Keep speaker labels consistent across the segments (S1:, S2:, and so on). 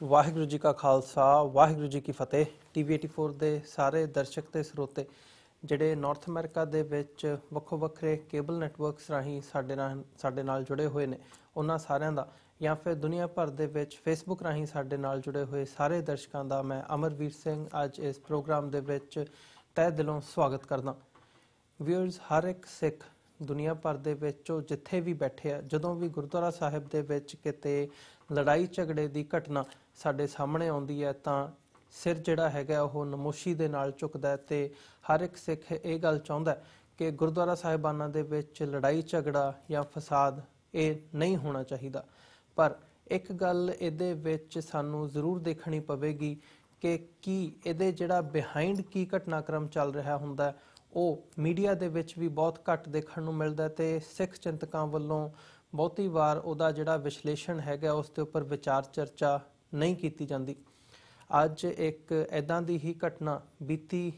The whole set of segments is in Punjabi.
S1: ਵਾਹਿਗੁਰੂ ਜੀ ਕਾ ਖਾਲਸਾ ਵਾਹਿਗੁਰੂ ਜੀ ਕੀ ਫਤਿਹ। TV 84 ਦੇ ਸਾਰੇ ਦਰਸ਼ਕ ਤੇ ਸਰੋਤੇ ਜਿਹੜੇ ਨਾਰਥ ਅਮਰੀਕਾ ਦੇ ਵਿੱਚ ਵੱਖੋ ਵੱਖਰੇ ਕੇਬਲ ਨੈਟਵਰਕਸ ਰਾਹੀਂ ਸਾਡੇ ਨਾਲ ਜੁੜੇ ਹੋਏ ਨੇ, ਉਹਨਾਂ ਸਾਰਿਆਂ ਦਾ ਜਾਂ ਫਿਰ ਦੁਨੀਆ ਭਰ ਦੇ ਵਿੱਚ ਫੇਸਬੁੱਕ ਰਾਹੀਂ ਸਾਡੇ ਨਾਲ ਜੁੜੇ ਹੋਏ ਸਾਰੇ ਦਰਸ਼ਕਾਂ ਦਾ ਮੈਂ ਅਮਰਵੀਰ ਸਿੰਘ ਅੱਜ ਇਸ ਪ੍ਰੋਗਰਾਮ ਦੇ ਵਿੱਚ ਤਹਿ ਦਿਲੋਂ ਸਵਾਗਤ ਕਰਦਾ। ਵਿਊਅਰਸ, ਹਰ ਇੱਕ ਸਿੱਖ ਦੁਨੀਆ ਭਰ ਦੇ ਵਿੱਚੋਂ ਜਿੱਥੇ ਵੀ ਬੈਠੇ ਆ, ਜਦੋਂ ਵੀ ਗੁਰਦੁਆਰਾ ਸਾਹਿਬ ਦੇ ਵਿੱਚ ਕਿਤੇ ਲੜਾਈ ਝਗੜੇ ਦੀ ਘਟਨਾ ਸਾਡੇ ਸਾਹਮਣੇ ਆਉਂਦੀ ਹੈ ਤਾਂ ਸਿਰ ਜਿਹੜਾ ਹੈਗਾ ਉਹ ਨਮੋਸ਼ੀ ਦੇ ਨਾਲ ਝੁਕਦਾ ਤੇ ਹਰ ਇੱਕ ਸਿੱਖ ਇਹ ਗੱਲ ਚਾਹੁੰਦਾ ਕਿ ਗੁਰਦੁਆਰਾ ਸਾਹਿਬਾਨਾਂ ਦੇ ਵਿੱਚ ਲੜਾਈ ਝਗੜਾ ਜਾਂ ਫਸਾਦ ਇਹ ਨਹੀਂ ਹੋਣਾ ਚਾਹੀਦਾ। ਪਰ ਇੱਕ ਗੱਲ ਇਹਦੇ ਵਿੱਚ ਸਾਨੂੰ ਜ਼ਰੂਰ ਦੇਖਣੀ ਪਵੇਗੀ ਕਿ ਕੀ ਇਹਦੇ ਜਿਹੜਾ ਬਿਹਾਈਂਡ ਕੀ ਘਟਨਾਕ੍ਰਮ ਚੱਲ ਰਿਹਾ ਹੁੰਦਾ ਉਹ ਮੀਡੀਆ ਦੇ ਵਿੱਚ ਵੀ ਬਹੁਤ ਘੱਟ ਦੇਖਣ ਨੂੰ ਮਿਲਦਾ ਤੇ ਸਿੱਖ ਚਿੰਤਕਾਂ ਵੱਲੋਂ ਬਹੁਤੀ ਵਾਰ ਉਹਦਾ ਜਿਹੜਾ ਵਿਸ਼ਲੇਸ਼ਣ ਹੈਗਾ ਉਸ ਦੇ ਉੱਪਰ ਵਿਚਾਰ ਚਰਚਾ ਨਹੀਂ ਕੀਤੀ ਜਾਂਦੀ। ਅੱਜ ਇੱਕ ਇੱਦਾਂ ਦੀ ਹੀ ਘਟਨਾ ਬੀਤੀ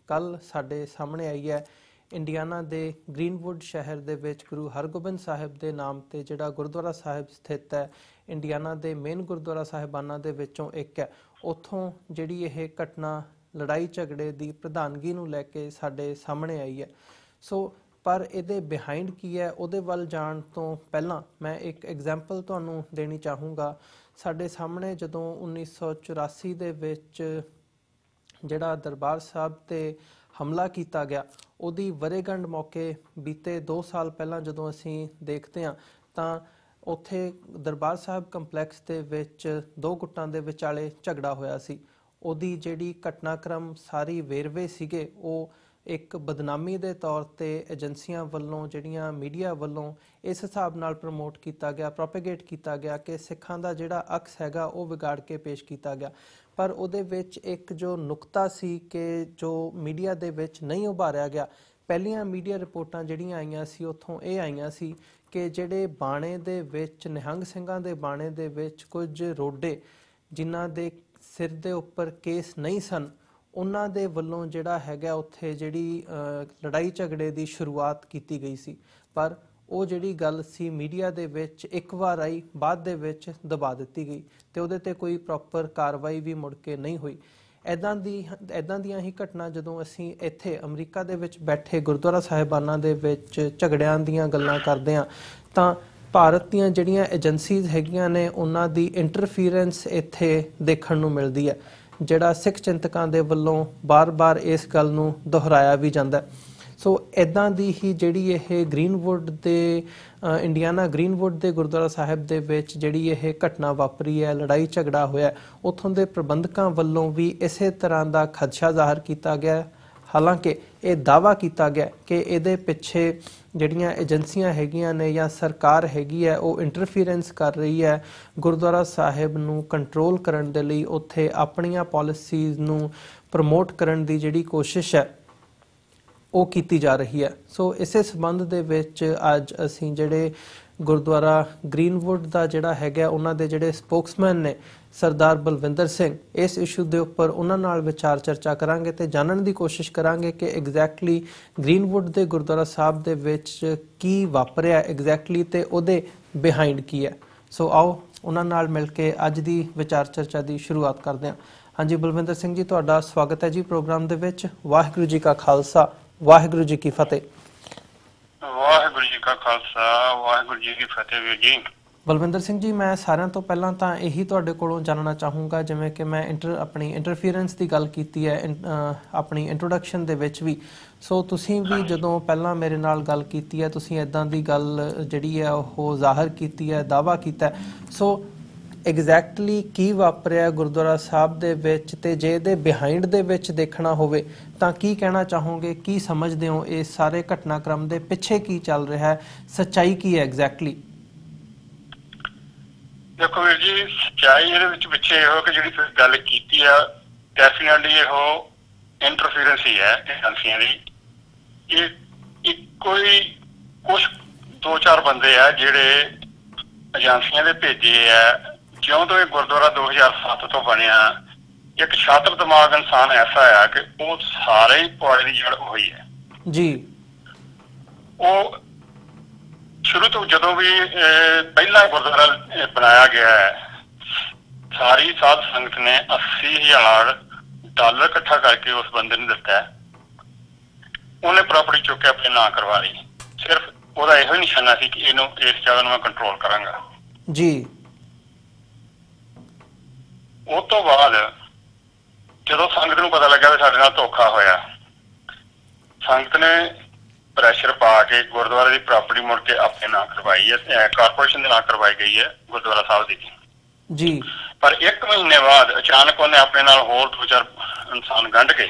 S1: ਕੱਲ੍ਹ ਸਾਡੇ ਸਾਹਮਣੇ ਆਈ ਹੈ। ਇੰਡੀਆਨਾ ਦੇ ਗ੍ਰੀਨਵੁੱਡ ਸ਼ਹਿਰ ਦੇ ਵਿੱਚ ਗੁਰੂ ਹਰਗੋਬਿੰਦ ਸਾਹਿਬ ਦੇ ਨਾਮ ਤੇ ਜਿਹੜਾ ਗੁਰਦੁਆਰਾ ਸਾਹਿਬ ਸਥਿਤ ਹੈ, ਇੰਡੀਆਨਾ ਦੇ ਮੇਨ ਗੁਰਦੁਆਰਾ ਸਾਹਿਬਾਨਾਂ ਦੇ ਵਿੱਚੋਂ ਇੱਕ ਹੈ। ਉੱਥੋਂ ਜਿਹੜੀ ਇਹ ਘਟਨਾ ਲੜਾਈ ਝਗੜੇ ਦੀ ਪ੍ਰਧਾਨਗੀ ਨੂੰ ਲੈ ਕੇ ਸਾਡੇ ਸਾਹਮਣੇ ਆਈ ਹੈ। ਪਰ ਇਹਦੇ ਬਿਹਾਈਂਡ ਕੀ ਹੈ ਉਹਦੇ ਵੱਲ ਜਾਣ ਤੋਂ ਪਹਿਲਾਂ ਮੈਂ ਇੱਕ ਐਗਜ਼ਾਮਪਲ ਤੁਹਾਨੂੰ ਦੇਣੀ ਚਾਹੂੰਗਾ। ਸਾਡੇ ਸਾਹਮਣੇ ਜਦੋਂ 1984 ਦੇ ਵਿੱਚ ਜਿਹੜਾ ਦਰਬਾਰ ਸਾਹਿਬ 'ਤੇ ਹਮਲਾ ਕੀਤਾ ਗਿਆ, ਉਹਦੀ ਵਰ੍ਹੇਗੰਢ ਮੌਕੇ ਬੀਤੇ 2 ਸਾਲ ਪਹਿਲਾਂ ਜਦੋਂ ਅਸੀਂ ਦੇਖਦੇ ਹਾਂ ਤਾਂ ਉੱਥੇ ਦਰਬਾਰ ਸਾਹਿਬ ਕੰਪਲੈਕਸ ਦੇ ਵਿੱਚ 2 ਗੁੱਟਾਂ ਦੇ ਵਿਚਾਲੇ ਝਗੜਾ ਹੋਇਆ ਸੀ। ਉਹਦੀ ਜਿਹੜੀ ਘਟਨਾਕ੍ਰਮ ਸਾਰੀ ਵੇਰਵੇ ਸੀਗੇ ਉਹ ਇੱਕ ਬਦਨਾਮੀ ਦੇ ਤੌਰ ਤੇ ਏਜੰਸੀਆਂ ਵੱਲੋਂ, ਜਿਹੜੀਆਂ ਮੀਡੀਆ ਵੱਲੋਂ ਇਸ ਹਿਸਾਬ ਨਾਲ ਪ੍ਰਮੋਟ ਕੀਤਾ ਗਿਆ, ਪ੍ਰੋਪੇਗੇਟ ਕੀਤਾ ਗਿਆ ਕਿ ਸਿੱਖਾਂ ਦਾ ਜਿਹੜਾ ਅਕਸ ਹੈਗਾ ਉਹ ਵਿਗਾੜ ਕੇ ਪੇਸ਼ ਕੀਤਾ ਗਿਆ। ਪਰ ਉਹਦੇ ਵਿੱਚ ਇੱਕ ਜੋ ਨੁਕਤਾ ਸੀ ਕਿ ਜੋ ਮੀਡੀਆ ਦੇ ਵਿੱਚ ਨਹੀਂ ਉਭਾਰਿਆ ਗਿਆ। ਪਹਿਲੀਆਂ ਮੀਡੀਆ ਰਿਪੋਰਟਾਂ ਜਿਹੜੀਆਂ ਆਈਆਂ ਸੀ ਉੱਥੋਂ ਇਹ ਆਈਆਂ ਸੀ ਕਿ ਜਿਹੜੇ ਬਾਣੇ ਦੇ ਵਿੱਚ, ਨਿਹੰਗ ਸਿੰਘਾਂ ਦੇ ਬਾਣੇ ਦੇ ਵਿੱਚ ਕੁਝ ਰੋਡੇ ਜਿਨ੍ਹਾਂ ਦੇ ਸਿਰ ਦੇ ਉੱਪਰ ਕੇਸ ਨਹੀਂ ਸਨ, ਉਹਨਾਂ ਦੇ ਵੱਲੋਂ ਜਿਹੜਾ ਹੈਗਾ ਉੱਥੇ ਜਿਹੜੀ ਲੜਾਈ ਝਗੜੇ ਦੀ ਸ਼ੁਰੂਆਤ ਕੀਤੀ ਗਈ ਸੀ। ਪਰ ਉਹ ਜਿਹੜੀ ਗੱਲ ਸੀ ਮੀਡੀਆ ਦੇ ਵਿੱਚ ਇੱਕ ਵਾਰ ਆਈ, ਬਾਅਦ ਦੇ ਵਿੱਚ ਦਬਾ ਦਿੱਤੀ ਗਈ ਤੇ ਉਹਦੇ ਤੇ ਕੋਈ ਪ੍ਰੋਪਰ ਕਾਰਵਾਈ ਵੀ ਮੁੜ ਕੇ ਨਹੀਂ ਹੋਈ। ਇੱਦਾਂ ਦੀਆਂ ਹੀ ਘਟਨਾ ਜਦੋਂ ਅਸੀਂ ਇੱਥੇ ਅਮਰੀਕਾ ਦੇ ਵਿੱਚ ਬੈਠੇ ਗੁਰਦੁਆਰਾ ਸਾਹਿਬਾਨਾਂ ਦੇ ਵਿੱਚ ਝਗੜਿਆਂ ਦੀਆਂ ਗੱਲਾਂ ਕਰਦੇ ਹਾਂ ਤਾਂ ਭਾਰਤ ਦੀਆਂ ਜਿਹੜੀਆਂ ਏਜੰਸੀਜ਼ ਹੈਗੀਆਂ ਨੇ ਉਹਨਾਂ ਦੀ ਇੰਟਰਫੀਰੈਂਸ ਇੱਥੇ ਦੇਖਣ ਨੂੰ ਮਿਲਦੀ ਹੈ, ਜਿਹੜਾ ਸਿੱਖ ਚਿੰਤਕਾਂ ਦੇ ਵੱਲੋਂ ਬਾਰ-ਬਾਰ ਇਸ ਗੱਲ ਨੂੰ ਦੁਹਰਾਇਆ ਵੀ ਜਾਂਦਾ। ਇੱਦਾਂ ਦੀ ਹੀ ਜਿਹੜੀ ਇਹ ਗ੍ਰੀਨਵੁੱਡ ਦੇ ਇੰਡੀਆਨਾ ਗ੍ਰੀਨਵੁੱਡ ਦੇ ਗੁਰਦੁਆਰਾ ਸਾਹਿਬ ਦੇ ਵਿੱਚ ਜਿਹੜੀ ਇਹ ਘਟਨਾ ਵਾਪਰੀ ਹੈ, ਲੜਾਈ ਝਗੜਾ ਹੋਇਆ, ਉੱਥੋਂ ਦੇ ਪ੍ਰਬੰਧਕਾਂ ਵੱਲੋਂ ਵੀ ਇਸੇ ਤਰ੍ਹਾਂ ਦਾ ਖਦਸ਼ਾ ਜ਼ਾਹਰ ਕੀਤਾ ਗਿਆ। ਹਾਲਾਂਕਿ ਇਹ ਦਾਅਵਾ ਕੀਤਾ ਗਿਆ ਕਿ ਇਹਦੇ ਪਿੱਛੇ ਜਿਹੜੀਆਂ ਏਜੰਸੀਆਂ ਹੈਗੀਆਂ ਨੇ ਜਾਂ ਸਰਕਾਰ ਹੈਗੀ ਹੈ ਉਹ ਇੰਟਰਫੀਰੈਂਸ ਕਰ ਰਹੀ ਹੈ, ਗੁਰਦੁਆਰਾ ਸਾਹਿਬ ਨੂੰ ਕੰਟਰੋਲ ਕਰਨ ਦੇ ਲਈ ਉੱਥੇ ਆਪਣੀਆਂ ਪਾਲਿਸੀਜ਼ ਨੂੰ ਪ੍ਰਮੋਟ ਕਰਨ ਦੀ ਜਿਹੜੀ ਕੋਸ਼ਿਸ਼ ਹੈ ਉਹ ਕੀਤੀ ਜਾ ਰਹੀ ਹੈ। ਇਸੇ ਸੰਬੰਧ ਦੇ ਵਿੱਚ ਅੱਜ ਅਸੀਂ ਜਿਹੜੇ ਗੁਰਦੁਆਰਾ ਗ੍ਰੀਨਵੁੱਡ ਦਾ ਜਿਹੜਾ ਹੈਗਾ ਉਹਨਾਂ ਦੇ ਜਿਹੜੇ ਸਪੋਕਸਮੈਨ ਨੇ ਸਰਦਾਰ ਬਲਵਿੰਦਰ ਸਿੰਘ, ਇਸ ਇਸ਼ੂ ਦੇ ਉੱਪਰ ਉਹਨਾਂ ਨਾਲ ਵਿਚਾਰ ਚਰਚਾ ਕਰਾਂਗੇ ਤੇ ਜਾਣਨ ਦੀ ਕੋਸ਼ਿਸ਼ ਕਰਾਂਗੇ ਕਿ ਐਗਜ਼ੈਕਟਲੀ ਗ੍ਰੀਨਵੁੱਡ ਦੇ ਗੁਰਦੁਆਰਾ ਸਾਹਿਬ ਦੇ ਵਿੱਚ ਕੀ ਵਾਪਰਿਆ ਐਗਜ਼ੈਕਟਲੀ ਤੇ ਉਹਦੇ ਬਿਹਾਈਂਡ ਕੀ ਹੈ। ਆਓ ਉਹਨਾਂ ਨਾਲ ਮਿਲ ਕੇ ਅੱਜ ਦੀ ਵਿਚਾਰ ਚਰਚਾ ਦੀ ਸ਼ੁਰੂਆਤ ਕਰਦੇ ਹਾਂ। ਹਾਂਜੀ ਬਲਵਿੰਦਰ ਸਿੰਘ ਜੀ, ਤੁਹਾਡਾ ਸਵਾਗਤ ਹੈ ਜੀ ਪ੍ਰੋਗਰਾਮ ਦੇ ਵਿੱਚ। ਵਾਹਿਗੁਰੂ ਜੀ ਕਾ ਖਾਲਸਾ ਵਾਹਿਗੁਰੂ ਜੀ ਕੀ ਫਤਿਹ।
S2: ਵਾਹਿਗੁਰੂ ਜੀ ਕਾ ਖਾਲਸਾ ਵਾਹਿਗੁਰੂ ਜੀ ਕੀ ਫਤਿਹ। ਵੀਰ ਜੀ
S1: ਬਲਵਿੰਦਰ ਸਿੰਘ ਜੀ, ਮੈਂ ਸਾਰਿਆਂ ਤੋਂ ਪਹਿਲਾਂ ਤਾਂ ਇਹੀ ਤੁਹਾਡੇ ਕੋਲੋਂ ਜਾਣਨਾ ਚਾਹੂੰਗਾ, ਜਿਵੇਂ ਕਿ ਮੈਂ ਆਪਣੀ ਇੰਟਰਫੀਰੈਂਸ ਦੀ ਗੱਲ ਕੀਤੀ ਹੈ ਆਪਣੀ ਇੰਟਰੋਡਕਸ਼ਨ ਦੇ ਵਿੱਚ ਵੀ, ਤੁਸੀਂ ਵੀ ਜਦੋਂ ਪਹਿਲਾਂ ਮੇਰੇ ਨਾਲ ਗੱਲ ਕੀਤੀ ਹੈ ਤੁਸੀਂ ਇੱਦਾਂ ਦੀ ਗੱਲ ਜਿਹੜੀ ਹੈ ਉਹ ਜ਼ਾਹਰ ਕੀਤੀ ਹੈ, ਦਾਅਵਾ ਕੀਤਾ। ਐਗਜ਼ੈਕਟਲੀ ਕੀ ਵਾਪਰਿਆ ਗੁਰਦੁਆਰਾ ਸਾਹਿਬ ਦੇ ਵਿੱਚ ਤੇ ਜੇ ਇਹਦੇ ਬਿਹਾਈਂਡ ਦੇ ਵਿੱਚ ਦੇਖਣਾ ਹੋਵੇ ਤਾਂ ਕੀ ਕਹਿਣਾ ਚਾਹੋਗੇ, ਕੀ ਸਮਝਦੇ ਹੋ ਇਸ ਸਾਰੇ ਘਟਨਾਕ੍ਰਮ ਦੇ ਪਿੱਛੇ ਕੀ ਚੱਲ ਰਿਹਾ ਹੈ, ਸੱਚਾਈ ਕੀ ਹੈ ਐਗਜ਼ੈਕਟਲੀ?
S2: ਦੇਖੋ ਵੀਰ ਜੀ, ਸੱਚਾਈ ਇਹਦੇ ਵਿੱਚ ਪਿੱਛੇ ਇਹੋ ਕਿ ਜਿਹੜੀ ਤੁਸੀਂ ਗੱਲ ਕੀਤੀ ਆ ਡੈਫੀਨਿਟਲੀ ਇਹੋ ਇੰਟਰਫੀਰੈਂਸ ਹੀ ਹੈ ਏਜੰਸੀਆਂ ਦੀ। ਇਹ ਕੋਈ ਕੁਛ 2-4 ਬੰਦੇ ਆ ਜਿਹੜੇ ਏਜੰਸੀਆਂ ਦੇ ਭੇਜੇ ਆ। ਜਿਉਂ ਤੋਂ ਇਹ ਗੁਰਦੁਆਰਾ 2007 ਤੋਂ ਬਣਿਆ, ਇੱਕ ਛਾਤਰ ਦਿਮਾਗ ਇਨਸਾਨ ਐਸਾ ਆ ਕਿ ਉਹ ਸਾਰੇ ਹੀ ਪੁਆੜੇ ਦੀ ਜੜ ਉਹੀ ਹੈ
S1: ਜੀ।
S2: ਉਹ ਸ਼ੁਰੂ ਤੋਂ ਜਦੋਂ ਵੀ ਪਹਿਲਾ ਗੁਰਦੁਆਰਾ ਬਣਾਇਆ ਗਿਆ ਹੈ ਸਾਰੀ ਸਾਧ ਸੰਗਤ ਨੇ $80,000 ਇਕੱਠਾ ਕਰਕੇ ਉਸ ਬੰਦੇ ਨੂੰ ਦਿੱਤਾ। ਉਹਨੇ ਪ੍ਰਾਪਰਟੀ ਚੁੱਕ ਕੇ ਆਪਣੇ ਨਾਂ ਕਰਵਾ ਲਈ। ਸਿਰਫ ਉਹਦਾ ਇਹੋ ਹੀ ਨਿਸ਼ਾਨਾ ਸੀ ਕਿ ਇਹਨੂੰ ਇਸ ਜਗ੍ਹਾ ਨੂੰ ਮੈਂ ਕੰਟਰੋਲ ਕਰਾਂਗਾ
S1: ਜੀ।
S2: ਉਸ ਤੋਂ ਬਾਅਦ ਜਦੋਂ ਸੰਗਤ ਨੂੰ ਪਤਾ ਲੱਗਾ ਵੀ ਸਾਡੇ ਨਾਲ ਧੋਖਾ ਹੋਇਆ, ਸੰਗਤ ਨੇ ਪ੍ਰੈਸ਼ਰ ਪਾ ਕੇ ਗੁਰਦੁਆਰੇ ਦੀ ਪ੍ਰਾਪਰਟੀ ਮੁੜ ਕੇ ਆਪਣੇ ਨਾਂ ਕਰਵਾਈ ਹੈ, ਕਾਰਪੋਰੇਸ਼ਨ ਦੇ ਨਾਂ ਕਰਵਾਈ ਗਈ ਹੈ ਗੁਰਦੁਆਰਾ ਸਾਹਿਬ ਦੀ
S1: ਜੀ।
S2: ਪਰ 1 ਮਹੀਨੇ ਬਾਅਦ ਅਚਾਨਕ ਉਹਨੇ ਆਪਣੇ ਨਾਲ ਹੋਰ 2-4 ਇਨਸਾਨ ਗੰਢ ਕੇ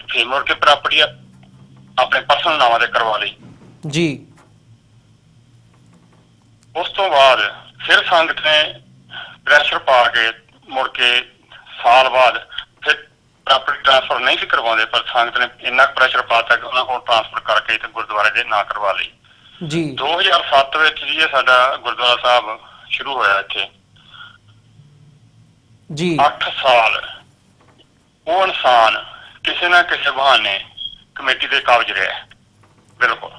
S2: ਫਿਰ ਮੁੜ ਕੇ ਪ੍ਰਾਪਰਟੀ ਆਪਣੇ ਪਰਸਨਲ ਨਾਵਾਂ ਤੇ ਕਰਵਾ ਲਈ
S1: ਜੀ।
S2: ਉਸ ਤੋਂ ਬਾਅਦ ਫਿਰ ਸੰਗਤ ਨੇ ਪ੍ਰੈਸ਼ਰ ਪਾ ਕੇ ਮੁੜ ਕੇ ਸਾਲ ਬਾਅਦ ਫਿਰ ਪ੍ਰਾਪਰਟੀ ਟ੍ਰਾਂਸਫਰ ਨਹੀਂ ਸੀ ਕਰਵਾਉਂਦੇ, ਪਰ ਸੰਗਤ ਨੇ ਇੰਨਾ ਪ੍ਰੈਸ਼ਰ ਪਾਤਾ ਕਿ ਉਹਨਾਂ ਕੋਲ ਟ੍ਰਾਂਸਫਰ ਕਰਕੇ ਤੇ ਗੁਰਦੁਆਰੇ ਦੇ ਨਾਂ ਕਰਵਾ ਲਈ
S1: ਜੀ।
S2: 2007 ਵਿੱਚ ਜੀ ਇਹ ਸਾਡਾ ਗੁਰਦੁਆਰਾ ਸਾਹਿਬ ਸ਼ੁਰੂ ਹੋਇਆ ਇੱਥੇ
S1: ਜੀ।
S2: 8 ਸਾਲ ਉਹ ਇਨਸਾਨ ਕਿਸੇ ਨਾ ਕਿਸੇ ਬਹਾਨੇ ਕਮੇਟੀ ਦੇ ਕਾਬਜ਼ ਰਿਹਾ। ਬਿਲਕੁਲ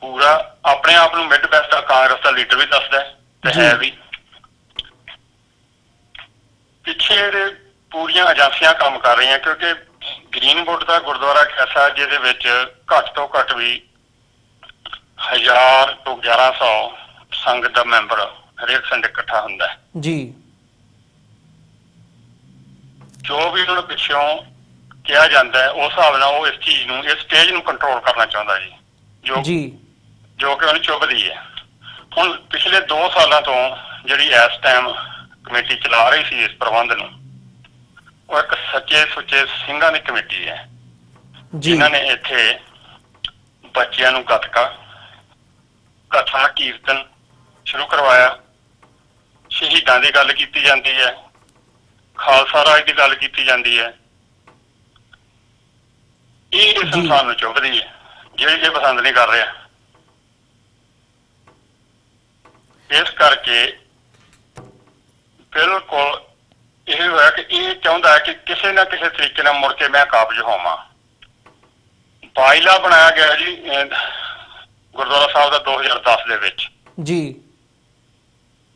S2: ਪੂਰਾ ਆਪਣੇ ਆਪ ਨੂੰ ਮਿਡ ਬੈਸਟ ਕਾਂਗਰਸ ਦਾ ਲੀਡਰ ਵੀ ਦੱਸਦਾ ਤੇ ਹੈ ਵੀ। ਪਿੱਛੇ ਇਹਦੇ ਪੂਰੀਆਂ ਏਜੰਸੀਆਂ ਕੰਮ ਕਰ ਰਹੀਆਂ, ਕਿਉਂਕਿ ਗ੍ਰੀਨ ਬੋਰਡ ਦਾ ਗੁਰਦੁਆਰਾ ਐਸਾ ਜਿਹਦੇ ਵਿੱਚ ਘੱਟ ਤੋਂ ਘੱਟ ਵੀ 1000 ਤੋਂ 1100 ਸੰਗਤ ਦਾ ਮੈਂਬਰ ਹਰੇਕ ਸੰਡੇ ਇਕੱਠਾ ਹੁੰਦਾ ਹੈ
S1: ਜੀ।
S2: ਜੋ ਵੀ ਉਹਨਾਂ ਨੂੰ ਪਿੱਛੋਂ ਕਿਹਾ ਜਾਂਦਾ ਹੈ ਉਸ ਹਿਸਾਬ ਨਾਲ ਉਹ ਇਸ ਚੀਜ਼ ਨੂੰ, ਇਸ ਸਟੇਜ ਨੂੰ ਕੰਟਰੋਲ ਕਰਨਾ ਚਾਹੁੰਦਾ ਜੀ, ਜੋ ਕਿ ਉਹਨੂੰ ਚੁੱਭਦੀ ਹੈ। ਹੁਣ ਪਿਛਲੇ 2 ਸਾਲਾਂ ਤੋਂ ਜਿਹੜੀ ਇਸ ਟਾਈਮ ਕਮੇਟੀ ਚਲਾ ਰਹੀ ਸੀ ਇਸ ਪ੍ਰਬੰਧ ਨੂੰ, ਉਹ ਇੱਕ ਸੱਚੇ ਸੁੱਚੇ ਸਿੰਘਾਂ ਦੀ ਕਮੇਟੀ ਹੈ ਜਿਨ੍ਹਾਂ ਨੇ ਇੱਥੇ ਬੱਚਿਆਂ ਨੂੰ ਗੱਤਕਾ, ਕਥਾ, ਕੀਰਤਨ ਸ਼ੁਰੂ ਕਰਵਾਇਆ। ਸ਼ਹੀਦਾਂ ਦੀ ਗੱਲ ਕੀਤੀ ਜਾਂਦੀ ਹੈ, ਖਾਲਸਾ ਰਾਜ ਦੀ ਗੱਲ ਕੀਤੀ ਜਾਂਦੀ ਹੈ। ਇਹ ਇਸ ਇਨਸਾਨ ਨੂੰ ਚੁੱਭਦੀ ਹੈ ਜਿਹੜੀ ਇਹ ਪਸੰਦ ਨਹੀਂ ਕਰ ਰਿਹਾ। ਇਸ ਕਰਕੇ ਬਿਲਕੁਲ ਇਹ ਹੋਇਆ ਕਿ ਇਹ ਚਾਹੁੰਦਾ ਹੈ ਕਿ ਕਿਸੇ ਨਾ ਕਿਸੇ ਤਰੀਕੇ ਨਾਲ ਮੁੜ ਕੇ ਮੈਂ ਕਾਬਜ਼ ਹੋਵਾਂ। ਬਾਈਲਾ ਬਣਾਇਆ ਗਿਆ ਜੀ ਗੁਰਦੁਆਰਾ ਸਾਹਿਬ ਦਾ 2010 ਦੇ ਵਿੱਚ ਜੀ।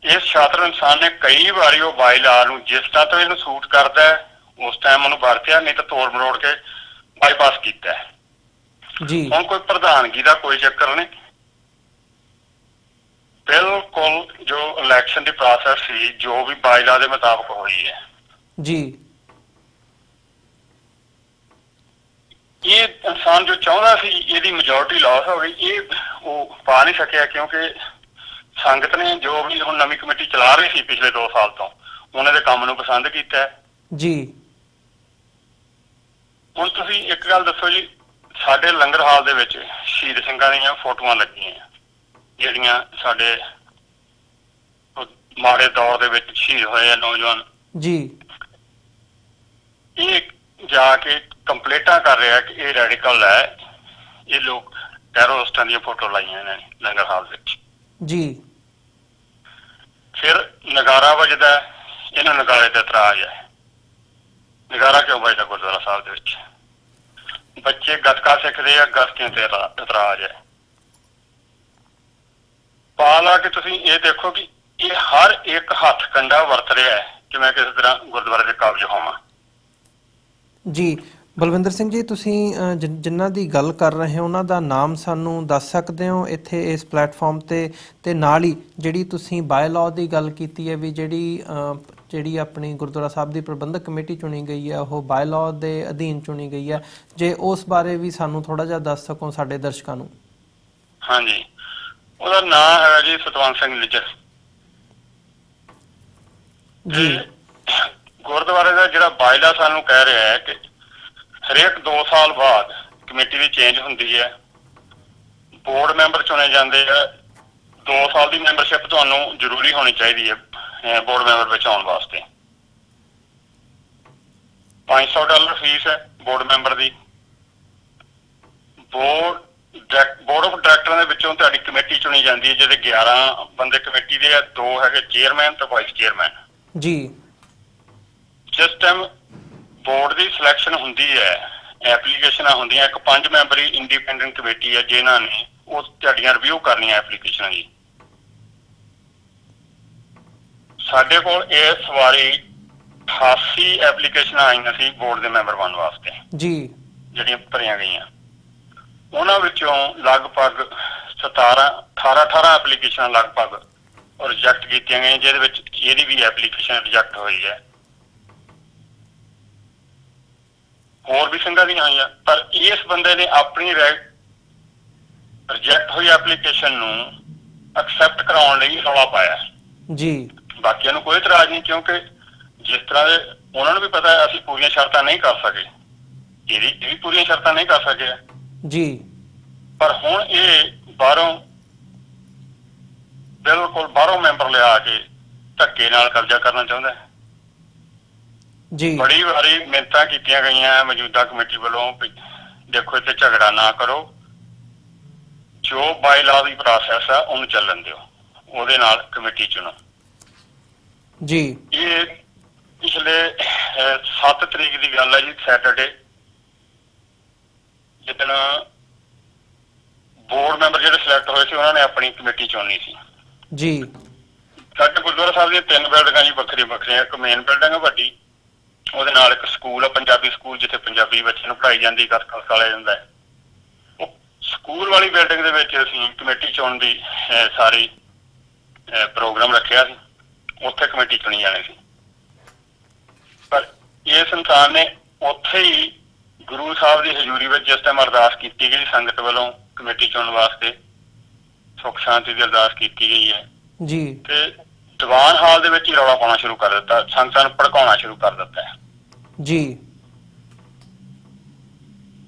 S2: ਇਸ ਛਾਤਰ ਇਨਸਾਨ ਨੇ ਕਈ ਵਾਰੀ ਉਹ ਬਾਈਲਾ ਨੂੰ ਜਿਸ ਤਰ੍ਹਾਂ ਤੋਂ ਇਹਨੂੰ ਸੂਟ ਕਰਦਾ ਉਸ ਟਾਈਮ ਉਹਨੂੰ ਵਰਤਿਆ, ਨਹੀਂ ਤਾਂ ਤੋੜ ਮਰੋੜ ਕੇ ਬਾਈਪਾਸ ਕੀਤਾ ਜੀ। ਹੁਣ ਕੋਈ ਪ੍ਰਧਾਨਗੀ ਦਾ ਕੋਈ ਚੱਕਰ ਨਹੀਂ, ਬਿਲਕੁਲ ਜੋ ਇਲੈਕਸ਼ਨ ਦੀ ਪ੍ਰੋਸੈਸ ਸੀ ਜੋ ਵੀ ਬਾਈਲਾ ਦੇ ਮੁਤਾਬਕ ਹੋਈ ਹੈ ਜੀ। ਇਹ ਇਨਸਾਨ ਜੋ ਚਾਹੁੰਦਾ ਸੀ ਇਹਦੀ ਮੈਜੋਰਟੀ ਲਾਸ ਹੋ ਗਈ, ਇਹ ਉਹ ਪਾ ਨਹੀਂ ਸਕਿਆ ਕਿਉਂਕਿ ਸੰਗਤ ਨੇ ਜੋ ਵੀ ਹੁਣ ਨਵੀਂ ਕਮੇਟੀ ਚਲਾ ਰਹੀ ਸੀ ਪਿਛਲੇ 2 ਸਾਲ ਤੋਂ ਉਹਨਾਂ ਦੇ ਕੰਮ ਨੂੰ ਪਸੰਦ ਕੀਤਾ ਜੀ। ਹੁਣ ਤੁਸੀਂ ਇੱਕ ਗੱਲ ਦੱਸੋ ਜੀ, ਸਾਡੇ ਲੰਗਰ ਹਾਲ ਦੇ ਵਿੱਚ ਸ਼ਹੀਦ ਸਿੰਘਾਂ ਦੀਆਂ ਫੋਟੋਆਂ ਲੱਗੀਆਂ ਜਿਹੜੀਆਂ ਸਾਡੇ ਮਾੜੇ ਦੌਰ ਦੇ ਵਿੱਚ ਸ਼ਹੀਦ ਹੋਏ ਆ ਨੌਜਵਾਨ ਜੀ। ਇਹ ਜਾ ਕੇ ਕੰਪਲੇਂਟਾਂ ਕਰ ਰਿਹਾ ਕਿ ਇਹ ਰੈਡੀਕਲ ਹੈ, ਇਹ ਲੋਕ ਟੈਰਰਿਸਟਾਂ ਦੀਆਂ ਫੋਟੋ ਲਾਈਆਂ ਇਹਨਾਂ ਨੇ ਲੰਗਰ ਹਾਲ ਵਿੱਚ ਜੀ। ਫਿਰ ਨਗਾਰਾ ਵੱਜਦਾ, ਇਹਨਾਂ ਨਗਾਰੇ ਤੇ ਇਤਰਾਜ਼ ਹੈ। ਨਗਾਰਾ ਕਿਉਂ ਵੱਜਦਾ ਗੁਰਦੁਆਰਾ ਸਾਹਿਬ ਦੇ ਵਿੱਚ? ਬੱਚੇ ਗੱਤਕਾ ਸਿੱਖਦੇ ਆ, ਗੱਤਕਿਆਂ ਤੇ ਇਤਰਾਜ਼ ਹੈ। ਪਾ ਲਾ ਕੇ ਤੁਸੀਂ ਇਹ ਦੇਖੋ ਕਿ ਇਹ ਹਰ ਇੱਕ ਹੱਥ ਕੰਡਾ ਵਰਤ ਰਿਹਾ ਹੈ ਕਿ ਮੈਂ ਕਿਸੇ ਤਰ੍ਹਾਂ ਗੁਰਦੁਆਰੇ ਦੇ ਕਾਬਜ਼ ਹੋਵਾਂ ਜੀ।
S1: ਬਲਵਿੰਦਰ ਸਿੰਘ ਜੀ, ਤੁਸੀਂ ਜਿਨ੍ਹਾਂ ਦੀ ਗੱਲ ਕਰ ਰਹੇ ਹੋ ਉਹਨਾਂ ਦਾ ਨਾਮ ਸਾਨੂੰ ਦੱਸ ਸਕਦੇ ਹੋ ਇੱਥੇ ਇਸ ਪਲੇਟਫਾਰਮ ਤੇ ਨਾਲ ਹੀ ਜਿਹੜੀ ਤੁਸੀਂ ਬਾਏ ਲਾਅ ਦੀ ਗੱਲ ਕੀਤੀ ਹੈ ਵੀ ਜਿਹੜੀ ਆਪਣੀ ਗੁਰਦੁਆਰਾ ਸਾਹਿਬ ਦੀ ਪ੍ਰਬੰਧਕ ਕਮੇਟੀ ਚੁਣੀ ਗਈ ਹੈ ਉਹ ਬਾਏ ਲਾਅ ਦੇ ਅਧੀਨ ਚੁਣੀ ਗਈ ਹੈ, ਜੇ ਉਸ ਬਾਰੇ ਵੀ ਸਾਨੂੰ ਥੋੜਾ ਜਿਹਾ ਦੱਸ ਸਕੋ ਸਾਡੇ ਦਰਸ਼ਕਾਂ ਨੂੰ।
S2: ਹਾਂਜੀ, ਉਹਦਾ ਨਾਮ ਹੈਗਾ ਜੀ ਸਤਵੰਤ ਸਿੰਘ ਨਿੱਜਰ ਜੀ। ਗੁਰਦੁਆਰੇ ਦਾ ਜਿਹੜਾ ਬਾਇਲਾ ਸਾਨੂੰ ਕਹਿ ਰਿਹਾ ਹੈ ਕਿ ਹਰੇਕ 2 ਸਾਲ ਬਾਅਦ ਕਮੇਟੀ ਦੀ ਚੇਂਜ ਹੁੰਦੀ ਹੈ, ਬੋਰਡ ਮੈਂਬਰ ਚੁਣੇ ਜਾਂਦੇ ਆ। 2 ਸਾਲ ਦੀ ਮੈਂਬਰਸ਼ਿਪ ਤੁਹਾਨੂੰ ਜ਼ਰੂਰੀ ਹੋਣੀ ਚਾਹੀਦੀ ਹੈ ਬੋਰਡ ਮੈਂਬਰ ਵਿੱਚ ਆਉਣ ਵਾਸਤੇ। $500 ਫੀਸ ਹੈ board member the. Board of ਡਾਇਰੈਕਟਰਾਂ ਦੇ ਵਿੱਚੋਂ ਤੁਹਾਡੀ ਕਮੇਟੀ ਚੁਣੀ ਜਾਂਦੀ ਹੈ, ਜਿਹਦੇ 11 ਬੰਦੇ ਕਮੇਟੀ ਦੇ ਆ, 2 ਹੈਗੇ ਚੇਅਰਮੈਨ ਤੇ ਵਾਈਸ ਚੇਅਰਮੈਨ ਜੀ। ਜਿਸ ਟਾਈਮ ਬੋਰਡ ਦੀ ਸਿਲੈਕਸ਼ਨ ਹੁੰਦੀ ਹੈ, ਐਪਲੀਕੇਸ਼ਨਾਂ ਹੁੰਦੀਆਂ, ਇੱਕ 5 ਮੈਂਬਰੀ ਇੰਡੀਪੈਂਡੈਂਟ ਕਮੇਟੀ ਹੈ ਜਿਨ੍ਹਾਂ ਨੇ ਉਹ ਤੁਹਾਡੀਆਂ ਰਿਵਿਊ ਕਰਨੀਆਂ ਐਪਲੀਕੇਸ਼ਨਾਂ ਜੀ। ਸਾਡੇ ਕੋਲ ਇਸ ਵਾਰੀ 88 ਐਪਲੀਕੇਸ਼ਨਾਂ ਆਈਆਂ ਸੀ ਬੋਰਡ ਦੇ ਮੈਂਬਰ ਬਣਨ ਵਾਸਤੇ
S1: ਜੀ, ਜਿਹੜੀਆਂ
S2: ਭਰੀਆਂ ਗਈਆਂ। ਉਹਨਾਂ ਵਿੱਚੋਂ ਲਗਭਗ 18 ਐਪਲੀਕੇਸ਼ਨਾਂ ਲਗਭਗ ਰਿਜੈਕਟ ਕੀਤੀਆਂ ਗਈਆਂ, ਜਿਹਦੇ ਵਿੱਚ ਇਹਦੀ ਵੀ ਐਪਲੀਕੇਸ਼ਨ ਰਿਜੈਕਟ ਹੋਈ ਹੈ। ਹੋਰ ਵੀ ਸਿੰਘਾਂ ਦੀਆਂ ਆਈਆਂ, ਪਰ ਇਸ ਬੰਦੇ ਨੇ ਆਪਣੀ ਰਿਜੈਕਟ ਹੋਈ ਐਪਲੀਕੇਸ਼ਨ ਨੂੰ ਐਕਸੈਪਟ ਕਰਾਉਣ ਲਈ ਰੌਲਾ ਪਾਇਆ
S1: ਜੀ।
S2: ਬਾਕੀਆਂ ਨੂੰ ਕੋਈ ਇਤਰਾਜ਼ ਨਹੀਂ, ਕਿਉਂਕਿ ਜਿਸ ਤਰ੍ਹਾਂ ਦੇ ਉਹਨਾਂ ਨੂੰ ਵੀ ਪਤਾ ਹੈ ਅਸੀਂ ਪੂਰੀਆਂ ਸ਼ਰਤਾਂ ਨਹੀਂ ਕਰ ਸਕੇ, ਇਹ ਵੀ ਪੂਰੀਆਂ ਸ਼ਰਤਾਂ ਨਹੀਂ ਕਰ ਸਕੇ
S1: ਜੀ।
S2: ਪਰ ਹੁਣ ਇਹ ਬਿਲਕੁਲ ਬਾਹਰੋਂ ਮੈਂਬਰ ਲਿਆ ਕੇ ਧੱਕੇ ਨਾਲ ਕਬਜ਼ਾ ਕਰਨਾ ਚਾਹੁੰਦਾ ਹੈ ਜੀ। ਬੜੀ ਵਾਰੀ ਮਿੰਨਤਾਂ ਕੀਤੀਆਂ ਗਈਆਂ ਮੌਜੂਦਾ ਕਮੇਟੀ ਵੱਲੋਂ, ਦੇਖੋ ਇੱਥੇ ਝਗੜਾ ਨਾ ਕਰੋ, ਜੋ ਬਾਈਲਾਅ ਦੀ ਪ੍ਰੋਸੈਸ ਆ ਉਹਨੂੰ ਚੱਲਣ ਦਿਓ, ਉਹਦੇ ਨਾਲ ਕਮੇਟੀ ਚੁਣੋ ਜੀ। ਇਹ ਪਿਛਲੇ 7 ਤਰੀਕ ਦੀ ਗੱਲ ਹੈ ਜੀ, ਸੈਟਰਡੇ, ਜਿੱਦਣ ਬੋਰਡ ਮੈਂਬਰ ਜਿਹੜੇ ਸਿਲੈਕਟ ਹੋਏ ਸੀ ਉਹਨਾਂ ਨੇ ਆਪਣੀ ਕਮੇਟੀ ਚੁਣਨੀ ਸੀ ਜੀ। ਸਾਡੇ ਗੁਰਦੁਆਰਾ ਸਾਹਿਬ ਦੀਆਂ 3 ਬਿਲਡਿੰਗਾਂ ਜੀ ਵੱਖਰੀਆਂ ਵੱਖਰੀਆਂ, ਇੱਕ ਮੇਨ ਬਿਲਡਿੰਗ ਹੈ ਵੱਡੀ, ਉਹਦੇ ਨਾਲ ਇੱਕ ਸਕੂਲ ਆ ਪੰਜਾਬੀ ਸਕੂਲ, ਜਿੱਥੇ ਪੰਜਾਬੀ ਬੱਚਿਆਂ ਨੂੰ ਪੜ੍ਹਾਈ ਜਾਂਦੀ, ਗੱਤਕਾ ਸਿਖਾਇਆ ਜਾਂਦਾ ਹੈ। ਉਹ ਸਕੂਲ ਵਾਲੀ ਬਿਲਡਿੰਗ ਦੇ ਵਿੱਚ ਅਸੀਂ ਕਮੇਟੀ ਚੁਣਨ ਦੀ ਸਾਰੀ ਪ੍ਰੋਗਰਾਮ ਰੱਖਿਆ ਸੀ, ਉੱਥੇ ਕਮੇਟੀ ਚੁਣੀ ਜਾਣੀ ਸੀ। ਪਰ ਇਸ ਇਨਸਾਨ ਨੇ ਉੱਥੇ ਹੀ ਗੁਰੂ ਸਾਹਿਬ ਦੀ ਹਜ਼ੂਰੀ ਵਿੱਚ ਜਿਸ ਟਾਈਮ ਅਰਦਾਸ ਕੀਤੀ ਗਈ ਸੰਗਤ ਵੱਲੋਂ ਕਮੇਟੀ ਚੁਣਨ ਵਾਸਤੇ, ਸੁੱਖ ਸ਼ਾਂਤੀ ਦੀ ਅਰਦਾਸ ਕੀਤੀ ਗਈ ਹੈ ਜੀ, ਤੇ ਦੀਵਾਨ ਹਾਲ ਦੇ ਵਿੱਚ ਹੀ ਰੌਲਾ ਪਾਉਣਾ ਸ਼ੁਰੂ ਕਰ ਦਿੱਤਾ, ਸੰਗਤਾਂ ਨੂੰ ਭੜਕਾਉਣਾ ਸ਼ੁਰੂ ਕਰ ਦਿੱਤਾ ਹੈ ਜੀ।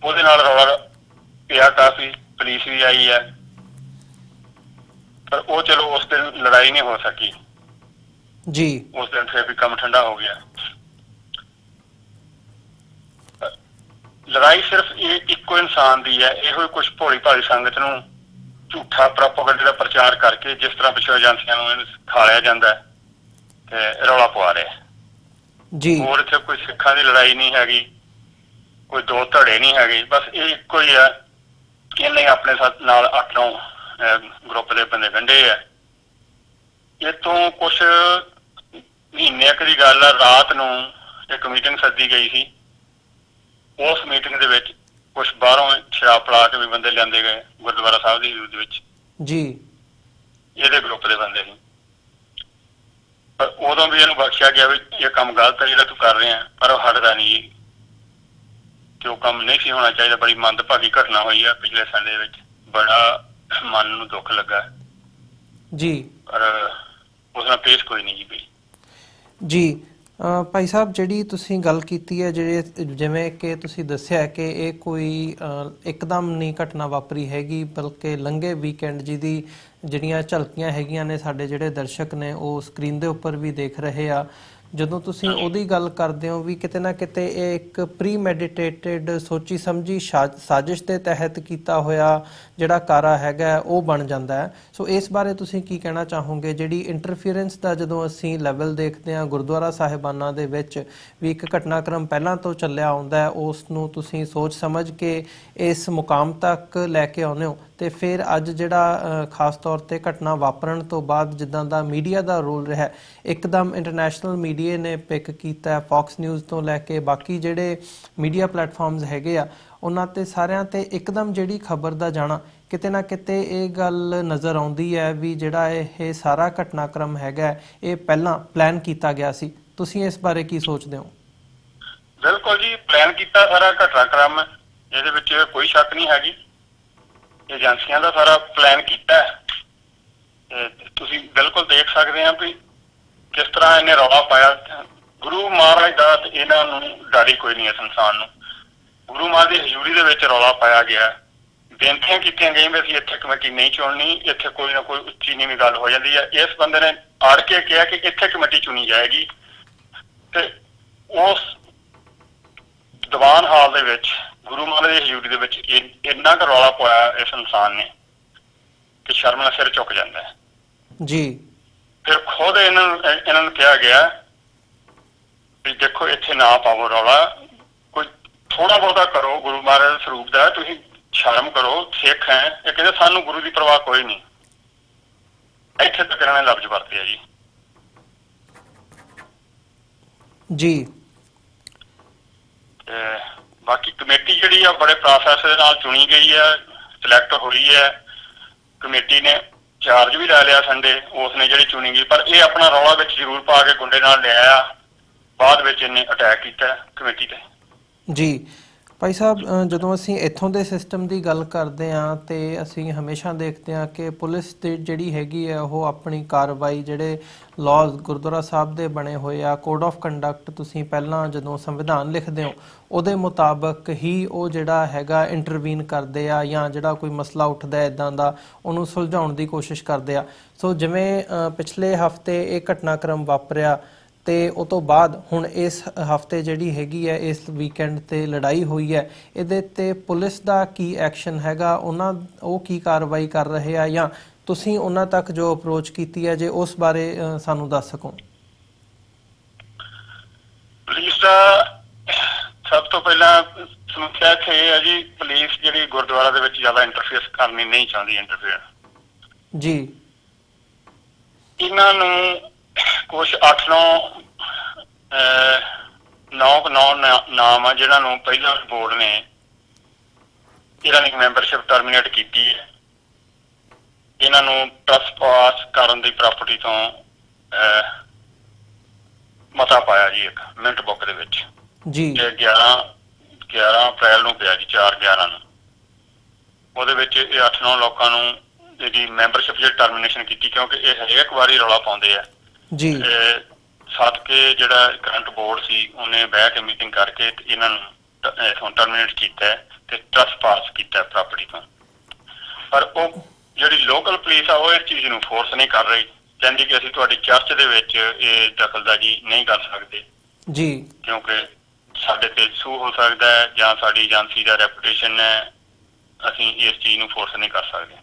S2: ਉਹਦੇ ਨਾਲ ਰੌਲਾ ਪਿਆ ਕਾਫੀ, ਪੁਲਿਸ ਵੀ ਆਈ ਹੈ, ਪਰ ਉਹ ਚਲੋ ਉਸ ਦਿਨ ਲੜਾਈ ਨਹੀਂ ਹੋ ਸਕੀ ਜੀ। ਉਸ ਦਿਨ ਫਿਰ ਵੀ ਕੰਮ ਠੰਡਾ ਹੋ ਗਿਆ। ਲੜਾਈ ਸਿਰਫ ਇਹ ਇੱਕੋ ਇਨਸਾਨ ਦੀ ਹੈ, ਇਹੋ ਹੀ ਕੁਛ ਭੋਲੀ ਭਾਲੀ ਸੰਗਤ ਨੂੰ ਝੂਠਾ ਪ੍ਰੋਪੇਗੈਂਡਾ ਦਾ ਪ੍ਰਚਾਰ ਕਰਕੇ ਜਿਸ ਤਰ੍ਹਾਂ ਪਿੱਛੋਂ ਏਜੰਸੀਆਂ ਨੂੰ ਇਹਨੂੰ ਖਾਲਿਆ ਜਾਂਦਾ ਤੇ ਰੌਲਾ ਪਵਾ ਰਿਹਾ ਜੀ। ਹੋਰ ਇੱਥੇ ਕੋਈ ਸਿੱਖਾਂ ਦੀ ਲੜਾਈ ਨਹੀਂ ਹੈਗੀ, ਕੋਈ ਦੋ ਧੜੇ ਨਹੀਂ ਹੈਗੇ, ਬਸ ਇਹ ਇੱਕੋ ਹੀ ਹੈ। ਇਹਨੇ ਆਪਣੇ ਨਾਲ 8-9 ਗਰੁੱਪ ਦੇ ਬੰਦੇ ਗੰਢੇ ਆ। ਇਹ ਤੋਂ ਕੁਛ ਮਹੀਨੇ ਕੁ ਦੀ ਗੱਲ ਆ, ਰਾਤ ਨੂੰ ਇੱਕ ਮੀਟਿੰਗ ਸੱਦੀ ਗਈ ਸੀ। ਉਸ ਮੀਟਿੰਗ ਦੇ ਵਿੱਚ ਕੁਛ ਬਾਹਰੋਂ ਸ਼ਰਾਬ ਪਿਲਾ ਕੇ ਵੀ ਬੰਦੇ ਲਿਆਂਦੇ ਗਏ ਗੁਰਦੁਆਰਾ ਸਾਹਿਬ ਦੀ ਹਜ਼ੂਰੀ ਦੇ ਵਿੱਚ ਜੀ, ਇਹਦੇ ਗਰੁੱਪ ਦੇ ਬੰਦੇ ਸੀ। ਪਰ ਉਦੋਂ ਵੀ ਇਹਨੂੰ ਬਖਸ਼ਿਆ ਗਿਆ ਵੀ ਇਹ ਕੰਮ ਗਲਤ ਹੈ ਜਿਹੜਾ ਤੂੰ ਕਰ ਰਿਹਾ, ਪਰ ਉਹ ਹਟਦਾ ਨਹੀਂ ਕਿ ਉਹ ਕੰਮ ਨਹੀਂ ਸੀ ਹੋਣਾ ਚਾਹੀਦਾ। ਬੜੀ ਮੰਦਭਾਗੀ ਘਟਨਾ ਹੋਈ ਆ ਪਿਛਲੇ ਸੰਡੇ ਵਿੱਚ, ਬੜਾ ਮਨ ਨੂੰ ਦੁੱਖ ਲੱਗਾ ਜੀ, ਪਰ ਉਸ ਨਾਲ ਪੇਸ਼ ਕੋਈ ਨਹੀਂ ਜੀ ਜੀ। ਭਾਈ ਸਾਹਿਬ, ਜਿਹੜੀ ਤੁਸੀਂ ਗੱਲ ਕੀਤੀ ਹੈ, ਜਿਵੇਂ ਕਿ ਤੁਸੀਂ ਦੱਸਿਆ ਕਿ ਇਹ ਕੋਈ ਇੱਕਦਮ ਨਹੀਂ ਘਟਨਾ ਵਾਪਰੀ ਹੈਗੀ, ਬਲਕਿ ਲੰਘੇ ਵੀਕਐਂਡ ਜਿਹਦੀ ਜਿਹੜੀਆਂ ਝਲਕੀਆਂ ਹੈਗੀਆਂ ਨੇ ਸਾਡੇ ਜਿਹੜੇ ਦਰਸ਼ਕ ਨੇ ਉਹ ਸਕਰੀਨ ਦੇ ਉੱਪਰ ਵੀ ਦੇਖ ਰਹੇ ਆ, ਜਦੋਂ ਤੁਸੀਂ ਉਹਦੀ ਗੱਲ ਕਰਦੇ ਹੋ ਵੀ ਕਿਤੇ ਨਾ ਕਿਤੇ ਇਹ ਇੱਕ ਪ੍ਰੀ ਮੈਡੀਟੇਟਿਡ, ਸੋਚੀ ਸਮਝੀ ਸਾਜ਼ਿਸ਼ ਦੇ ਤਹਿਤ ਕੀਤਾ ਹੋਇਆ ਜਿਹੜਾ ਕਾਰਾ ਹੈਗਾ ਉਹ ਬਣ ਜਾਂਦਾ ਹੈ। ਸੋ ਇਸ ਬਾਰੇ ਤੁਸੀਂ ਕੀ ਕਹਿਣਾ ਚਾਹੋਗੇ? ਜਿਹੜੀ ਇੰਟਰਫੀਅਰੈਂਸ ਦਾ ਜਦੋਂ ਅਸੀਂ ਲੈਵਲ ਦੇਖਦੇ ਹਾਂ ਗੁਰਦੁਆਰਾ ਸਾਹਿਬਾਨਾਂ ਦੇ ਵਿੱਚ ਵੀ, ਇੱਕ ਘਟਨਾਕ੍ਰਮ ਪਹਿਲਾਂ ਤੋਂ ਚੱਲਿਆ ਆਉਂਦਾ ਹੈ, ਉਸ ਨੂੰ ਤੁਸੀਂ ਸੋਚ ਸਮਝ ਕੇ ਇਸ ਮੁਕਾਮ ਤੱਕ ਲੈ ਕੇ ਆਉਂਦੇ ਹੋ, ਤੇ ਫਿਰ ਅੱਜ ਜਿਹੜਾ ਖਾਸ ਤੌਰ ਤੇ ਘਟਨਾ ਵਾਪਰਨ ਤੋਂ ਬਾਅਦ ਜਿੱਦਾਂ ਦਾ ਮੀਡੀਆ ਦਾ ਰੋਲ ਰਿਹਾ, ਇੱਕਦਮ ਇੰਟਰਨੈਸ਼ਨਲ ਮੀਡੀਆ ਨੇ ਪਿਕ ਕੀਤਾ, ਫੌਕਸ ਨਿਊਜ਼ ਤੋਂ ਲੈ ਕੇ ਬਾਕੀ ਜਿਹੜੇ ਮੀਡੀਆ ਪਲੇਟਫਾਰਮਸ ਹੈਗੇ ਆ ਉਹਨਾਂ ਤੇ ਸਾਰਿਆਂ ਤੇ ਇੱਕਦਮ ਜਿਹੜੀ ਖਬਰ ਦਾ ਜਾਣਾ, ਕਿਤੇ ਨਾ ਕਿਤੇ ਇਹ ਗੱਲ ਨਜ਼ਰ ਆਉਂਦੀ ਹੈ ਵੀ ਜਿਹੜਾ ਇਹ ਸਾਰਾ ਘਟਨਾਕ੍ਰਮ ਹੈਗਾ ਇਹ ਪਹਿਲਾਂ ਪਲਾਨ ਕੀਤਾ ਗਿਆ ਸੀ। ਤੁਸੀਂ ਇਸ ਬਾਰੇ ਕੀ ਸੋਚਦੇ ਹੋ? ਬਿਲਕੁਲ ਜੀ, ਪਲਾਨ ਕੀਤਾ ਸਾਰਾ ਘਟਨਾਕ੍ਰਮ, ਇਹਦੇ ਵਿੱਚ ਕੋਈ ਸ਼ੱਕ ਨਹੀਂ ਹੈਗੀ। ਏਜੰਸੀਆਂ ਦਾ ਸਾਰਾ ਪਲਾਨ ਕੀਤਾ ਹੈ। ਤੁਸੀਂ ਬਿਲਕੁਲ ਦੇਖ ਸਕਦੇ ਆ ਵੀ ਕਿਸ ਤਰ੍ਹਾਂ ਇਹਨੇ ਰੌਲਾ ਪਾਇਆ। ਗੁਰੂ ਮਹਾਰਾਜ ਦਾ ਇਹਨਾਂ ਨੂੰ ਡਰ ਹੀ ਕੋਈ ਨਹੀਂ, ਇਸ ਇਨਸਾਨ ਨੂੰ। ਗੁਰੂ ਮਹਾਰਾਜ ਦੀ ਹਜ਼ੂਰੀ ਦੇ ਵਿੱਚ ਰੌਲਾ ਪਾਇਆ ਗਿਆ, ਬੇਨਤੀਆਂ ਕੀਤੀਆਂ ਗਈਆਂ ਵੀ ਅਸੀਂ ਇੱਥੇ ਕਮੇਟੀ ਨਹੀਂ ਚੁਣਨੀ, ਇੱਥੇ ਕੋਈ ਨਾ ਕੋਈ ਉੱਚੀ ਨੀਵੀਂ ਗੱਲ ਹੋ ਜਾਂਦੀ ਹੈ। ਇਸ ਬੰਦੇ ਨੇ ਅੜ ਕੇ ਕਿਹਾ ਕਿ ਇੱਥੇ ਕਮੇਟੀ ਚੁਣੀ ਜਾਏਗੀ, ਤੇ ਉਸ ਦੀਵਾਨ ਹਾਲ ਦੇ ਵਿੱਚ ਗੁਰੂ ਮਹਾਰਾਜ ਦੀ ਹਜ਼ੂਰੀ ਦੇ ਵਿੱਚ ਇੰਨਾ ਕੁ ਰੌਲਾ ਪਾਇਆ ਇਸ ਇਨਸਾਨ ਨੇ ਕਿ ਸ਼ਰਮ ਨਾਲ ਸਿਰ ਝੁਕ ਜਾਂਦਾ ਹੈ ਜੀ। ਫਿਰ ਖੁਦ ਇਹਨਾਂ ਨੂੰ ਕਿਹਾ ਗਿਆ ਵੀ ਦੇਖੋ ਇੱਥੇ ਨਾ ਪਾਵੋ ਰੌਲਾ, ਕੋਈ ਥੋੜਾ ਬਹੁਤਾ ਕਰੋ ਗੁਰੂ ਮਹਾਰਾਜ ਦੇ ਸਰੂਪ ਦਾ, ਤੁਸੀਂ ਸ਼ਰਮ ਕਰੋ, ਸਿੱਖ ਹੈ। ਇਹ ਕਹਿੰਦੇ ਸਾਨੂੰ ਗੁਰੂ ਦੀ ਪਰਵਾਹ ਕੋਈ ਨਹੀਂ। ਇੱਥੇ ਤੱਕ ਇਹਨਾਂ ਨੇ ਲਫ਼ਜ਼ ਵਰਤੇ ਆ ਜੀ।
S1: ਜੀ।
S2: ਤੇ ਬਾਕੀ ਕਮੇਟੀ ਜਿਹੜੀ ਆ ਬੜੇ ਪ੍ਰੋਸੈਸ ਦੇ ਨਾਲ ਚੁਣੀ ਗਈ ਹੈ, ਸਿਲੈਕਟ ਹੋਈ ਹੈ। ਕਮੇਟੀ ਨੇ ਚਾਰਜ ਵੀ ਲੈ ਲਿਆ ਸੰਡੇ, ਉਸ ਨੇ ਜਿਹੜੀ ਚੁਣੀ ਗਈ, ਪਰ ਇਹ ਆਪਣਾ ਰੌਲਾ ਵਿੱਚ ਜ਼ਰੂਰ ਪਾ ਕੇ ਗੁੰਡੇ ਨਾਲ ਲਿਆਇਆ, ਬਾਅਦ ਵਿੱਚ ਇਹਨੇ ਅਟੈਕ ਕੀਤਾ ਕਮੇਟੀ ਤੇ।
S1: ਜੀ ਭਾਈ ਸਾਹਿਬ, ਜਦੋਂ ਅਸੀਂ ਇੱਥੋਂ ਦੇ ਸਿਸਟਮ ਦੀ ਗੱਲ ਕਰਦੇ ਹਾਂ ਤੇ ਅਸੀਂ ਹਮੇਸ਼ਾ ਦੇਖਦੇ ਹਾਂ ਕਿ ਪੁਲਿਸ ਦੀ ਜਿਹੜੀ ਹੈਗੀ ਹੈ ਉਹ ਆਪਣੀ ਕਾਰਵਾਈ, ਜਿਹੜੇ ਲਾਜ਼ ਗੁਰਦੁਆਰਾ ਸਾਹਿਬ ਦੇ ਬਣੇ ਹੋਏ ਆ, ਕੋਡ ਆਫ ਕੰਡਕਟ, ਤੁਸੀਂ ਪਹਿਲਾਂ ਜਦੋਂ ਸੰਵਿਧਾਨ ਲਿਖਦੇ ਹੋ ਉਹਦੇ ਮੁਤਾਬਕ ਹੀ ਉਹ ਜਿਹੜਾ ਹੈਗਾ ਇੰਟਰਵੀਨ ਕਰਦੇ ਆ, ਜਾਂ ਜਿਹੜਾ ਕੋਈ ਮਸਲਾ ਉੱਠਦਾ ਇੱਦਾਂ ਦਾ ਉਹਨੂੰ ਸੁਲਝਾਉਣ ਦੀ ਕੋਸ਼ਿਸ਼ ਕਰਦੇ ਆ। ਸੋ ਜਿਵੇਂ ਪਿਛਲੇ ਹਫ਼ਤੇ ਇਹ ਘਟਨਾਕ੍ਰਮ ਵਾਪਰਿਆ ਤੇ ਉਹ ਤੋਂ ਬਾਅਦ ਹੁਣ ਇਸ ਹਫ਼ਤੇ ਜਿਹੜੀ ਹੈਗੀ ਹੈ, ਇਸ ਵੀਕਐਂਡ ਤੇ ਲੜਾਈ ਹੋਈ ਹੈ, ਇਹਦੇ ਤੇ ਪੁਲਿਸ ਦਾ ਕੀ ਐਕਸ਼ਨ ਹੈਗਾ, ਉਹ ਕੀ ਕਾਰਵਾਈ ਕਰ ਰਹੇ ਆ, ਜਾਂ ਤੁਸੀਂ ਉਹਨਾਂ ਤੱਕ ਜੋ ਅਪਰੋਚ ਕੀਤੀ ਹੈ, ਜੇ ਉਸ ਬਾਰੇ ਸਾਨੂੰ ਦੱਸ ਸਕੋ।
S2: ਪੁਲਿਸ ਦਾ ਸਭ ਤੋਂ ਪਹਿਲਾਂ ਸਮੱਸਿਆ ਇੱਥੇ ਇਹ ਹੈ ਜੀ, ਪੁਲਿਸ ਜਿਹੜੀ ਗੁਰਦੁਆਰਾ ਦੇ ਵਿੱਚ ਜ਼ਿਆਦਾ ਇੰਟਰਫੇਅਰ ਕਰਨੀ ਨਹੀਂ ਚਾਹੁੰਦੀ। ਇੰਟਰਫੇਅਰ
S1: ਜੀ,
S2: ਇਹਨਾਂ ਨੂੰ ਕੁਛ 8-9 ਨਾਮ ਆ ਜਿਹਨਾਂ ਨੂੰ ਪਹਿਲਾਂ ਬੋਰਡ ਨੇ ਇਹਨਾਂ ਦੀ ਮੈਂਬਰਸ਼ਿਪ ਟਰਮੀਨੇਟ ਕੀਤੀ ਹੈ। ਇਹਨਾਂ ਨੂੰ ਟ੍ਰਸਪਾਸ ਕਰਨ ਦੀ ਪ੍ਰਾਪਰਟੀ ਤੋਂ ਮਤਾ ਪਾਇਆ ਜੀ ਇੱਕ ਮਿੰਟ ਬੁੱਕ ਦੇ ਵਿੱਚ ਜੀ। 11 ਅਪ੍ਰੈਲ ਨੂੰ ਪਿਆ ਜੀ, 4/11 ਨੂੰ। ਉਹਦੇ ਵਿੱਚ ਇਹ 8-9 ਲੋਕਾਂ ਨੂੰ ਇਹਦੀ ਮੈਂਬਰਸ਼ਿਪ ਜਿਹੜੀ ਟਰਮੀਨੇਸ਼ਨ ਕੀਤੀ, ਕਿਉਂਕਿ ਇਹ ਹਰੇਕ ਵਾਰੀ ਰੌਲਾ ਪਾਉਂਦੇ ਆ ਜੀ। ਸਦਕੇ ਜਿਹੜਾ ਕਰੰਟ ਬੋਰਡ ਸੀ ਉਹਨੇ ਬਹਿ ਕੇ ਮੀਟਿੰਗ ਕਰਕੇ ਇਹਨਾਂ ਨੂੰ ਟਰਮੀਨੇਟ ਕੀਤਾ ਤੇ ਟ੍ਰਸਪਾਸ ਕੀਤਾ ਪ੍ਰਾਪਰਟੀ ਤੋਂ। ਪਰ ਉਹ ਜਿਹੜੀ ਲੋਕਲ ਪੁਲਿਸ ਆ ਉਹ ਇਸ ਚੀਜ਼ ਨੂੰ ਫੋਰਸ ਨਹੀਂ ਕਰ ਰਹੀ, ਕਹਿੰਦੀ ਕਿ ਅਸੀਂ ਤੁਹਾਡੀ ਚਰਚ ਦੇ ਵਿੱਚ ਇਹ ਦਖਲਅੰਦਾਜ਼ੀ ਨਹੀਂ ਕਰ ਸਕਦੇ ਜੀ, ਕਿਉਂਕਿ ਸਾਡੇ ਤੇ ਸੂ ਹੋ ਸਕਦਾ ਹੈ ਜਾਂ ਸਾਡੀ ਏਜੰਸੀ ਦਾ ਰੈਪੂਟੇਸ਼ਨ ਹੈ, ਅਸੀਂ ਇਸ ਚੀਜ਼ ਨੂੰ ਫੋਰਸ ਨਹੀਂ ਕਰ ਸਕਦੇ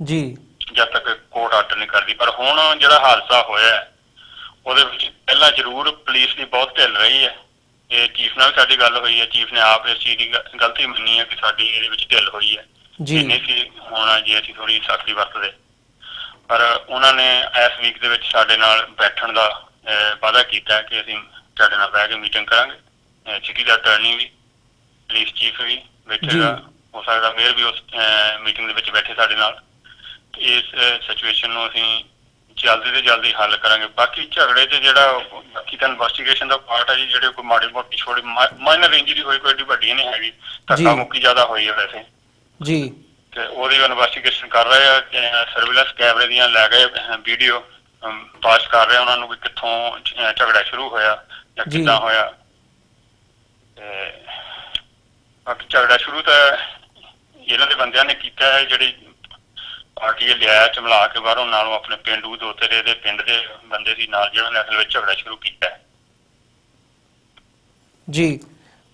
S2: ਜੀ ਜਦ ਤੱਕ ਕੋਰਟ ਆਰਡਰ ਨਹੀਂ ਕਰਦੀ। ਪਰ ਹੁਣ ਜਿਹੜਾ ਹਾਦਸਾ ਹੋਇਆ ਉਹਦੇ ਵਿੱਚ ਪਹਿਲਾਂ ਜ਼ਰੂਰ ਪੁਲਿਸ ਦੀ ਬਹੁਤ ਢਿੱਲ ਰਹੀ ਹੈ। ਇਹ ਚੀਫ ਨਾਲ ਵੀ ਸਾਡੀ ਗੱਲ ਹੋਈ ਹੈ, ਚੀਫ ਨੇ ਆਪ ਇਸ ਚੀਜ਼ ਦੀ ਗਲਤੀ ਮੰਨੀ ਹੈ ਕਿ ਸਾਡੀ ਇਹਦੇ ਵਿੱਚ ਢਿੱਲ ਹੋਈ ਹੈ ਜੀ, ਨਹੀਂ ਸੀ ਹੋਣਾ ਜੇ ਅਸੀਂ ਥੋੜੀ ਸਖਤੀ ਵਰਤਦੇ। ਪਰ ਉਹਨਾਂ ਨੇ ਇਸ ਵੀਕ ਦੇ ਵਿੱਚ ਸਾਡੇ ਨਾਲ ਬੈਠਣ ਦਾ ਵਾਅਦਾ ਕੀਤਾ ਕਿ ਅਸੀਂ ਤੁਹਾਡੇ ਨਾਲ ਬਹਿ ਕੇ ਮੀਟਿੰਗ ਕਰਾਂਗੇ। ਸਿਟੀ ਦਾ ਅਟਾਰਨੀ ਵੀ, ਪੁਲਿਸ ਚੀਫ ਵੀ ਬੈਠੇਗਾ, ਹੋ ਸਕਦਾ ਮੇਅਰ ਵੀ ਉਸ ਮੀਟਿੰਗ ਦੇ ਵਿੱਚ ਬੈਠੇ ਸਾਡੇ ਨਾਲ। ਇਸ ਸਿਚੁਏਸ਼ਨ ਨੂੰ ਅਸੀਂ ਜਲਦੀ ਤੋਂ ਜਲਦੀ ਹੱਲ ਕਰਾਂਗੇ। ਬਾਕੀ ਝਗੜੇ 'ਚ ਜਿਹੜਾ ਬਾਕੀ ਤਾਂ ਇਨਵੈਸਟੀਗੇਸ਼ਨ ਦਾ ਪਾਰਟ ਹੈ ਜੀ, ਜਿਹੜੇ ਕੋਈ ਮਾੜੀ ਮੋਟੀ ਛੋਟੀ ਮਾਈਨਰ ਇੰਜਰੀ ਹੋਈ, ਕੋਈ ਏਡੀ ਵੱਡੀ ਨਹੀਂ ਹੈਗੀ, ਧੱਕਾ ਮੁੱਕੀ ਜ਼ਿਆਦਾ ਹੋਈ ਹੈ ਵੈਸੇ ਜੀ, ਤੇ ਉਹਦੀ ਇਨਵੈਸਟੀਗੇਸ਼ਨ ਕਰ ਰਹੇ ਆ। ਸਰਵੇਲੈਂਸ ਕੈਮਰੇ ਦੀਆਂ ਲੈ ਗਏ ਵੀਡੀਓ ਪਾਸ ਕਰ ਰਹੇ ਉਹਨਾਂ ਨੂੰ ਵੀ ਕਿੱਥੋਂ ਝਗੜਾ ਸ਼ੁਰੂ ਹੋਇਆ ਜਾਂ ਕਿੱਦਾਂ ਹੋਇਆ। ਤੇ ਬਾਕੀ ਝਗੜਾ ਸ਼ੁਰੂ ਤਾਂ ਇਹਨਾਂ ਦੇ ਬੰਦਿਆਂ ਨੇ ਕੀਤਾ ਹੈ, ਜਿਹੜੀ ਪਾਰਟੀ ਲਿਆਇਆ ਚਮਲਾ ਕੇ ਬਾਹਰੋਂ, ਨਾਲੋਂ ਆਪਣੇ ਪਿੰਡੂ ਦੋਤਰੇ ਦੇ ਪਿੰਡ ਦੇ ਬੰਦੇ ਸੀ ਨਾਲ, ਜਿਹਨਾਂ ਨੇ ਅਸਲ ਵਿੱਚ ਝਗੜਾ ਸ਼ੁਰੂ ਕੀਤਾ ਜੀ।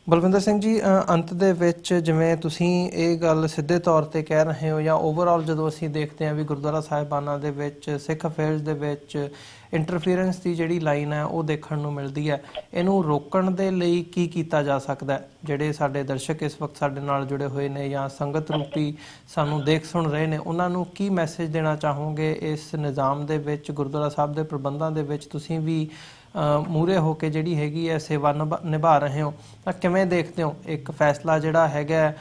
S1: ਬਲਵਿੰਦਰ ਸਿੰਘ ਜੀ, ਅੰਤ ਦੇ ਵਿੱਚ ਜਿਵੇਂ ਤੁਸੀਂ ਇਹ ਗੱਲ ਸਿੱਧੇ ਤੌਰ ਤੇ ਕਹਿ ਰਹੇ ਹੋ, ਜਾਂ ਓਵਰਆਲ ਜਦੋਂ ਅਸੀਂ ਦੇਖਦੇ ਹਾਂ ਵੀ ਗੁਰਦੁਆਰਾ ਸਾਹਿਬਾਨਾਂ ਦੇ ਵਿੱਚ ਸਿੱਖ ਅਫੇਅਰਸ ਦੇ ਵਿੱਚ ਇੰਟਰਫੀਰੈਂਸ ਦੀ ਜਿਹੜੀ ਲਾਈਨ ਹੈ ਉਹ ਦੇਖਣ ਨੂੰ ਮਿਲਦੀ ਹੈ, ਇਹਨੂੰ ਰੋਕਣ ਦੇ ਲਈ ਕੀ ਕੀਤਾ ਜਾ ਸਕਦਾ ਹੈ? ਜਿਹੜੇ ਸਾਡੇ ਦਰਸ਼ਕ ਇਸ ਵਕਤ ਸਾਡੇ ਨਾਲ ਜੁੜੇ ਹੋਏ ਨੇ ਜਾਂ ਸੰਗਤ ਰੂਪੀ ਸਾਨੂੰ ਦੇਖ ਸੁਣ ਰਹੇ ਨੇ, ਉਹਨਾਂ ਨੂੰ ਕੀ ਮੈਸੇਜ ਦੇਣਾ ਚਾਹੋਗੇ ਇਸ ਨਿਜ਼ਾਮ ਦੇ ਵਿੱਚ, ਗੁਰਦੁਆਰਾ ਸਾਹਿਬ ਦੇ ਪ੍ਰਬੰਧਾਂ ਦੇ ਵਿੱਚ ਤੁਸੀਂ ਵੀ ਮੂਹਰੇ ਹੋ ਕੇ ਜਿਹੜੀ ਹੈਗੀ ਹੈ ਸੇਵਾ ਨਿਭਾ ਰਹੇ ਹੋ, ਤਾਂ ਕਿਵੇਂ ਦੇਖਦੇ ਹੋ ਇੱਕ ਫੈਸਲਾ ਜਿਹੜਾ ਹੈਗਾ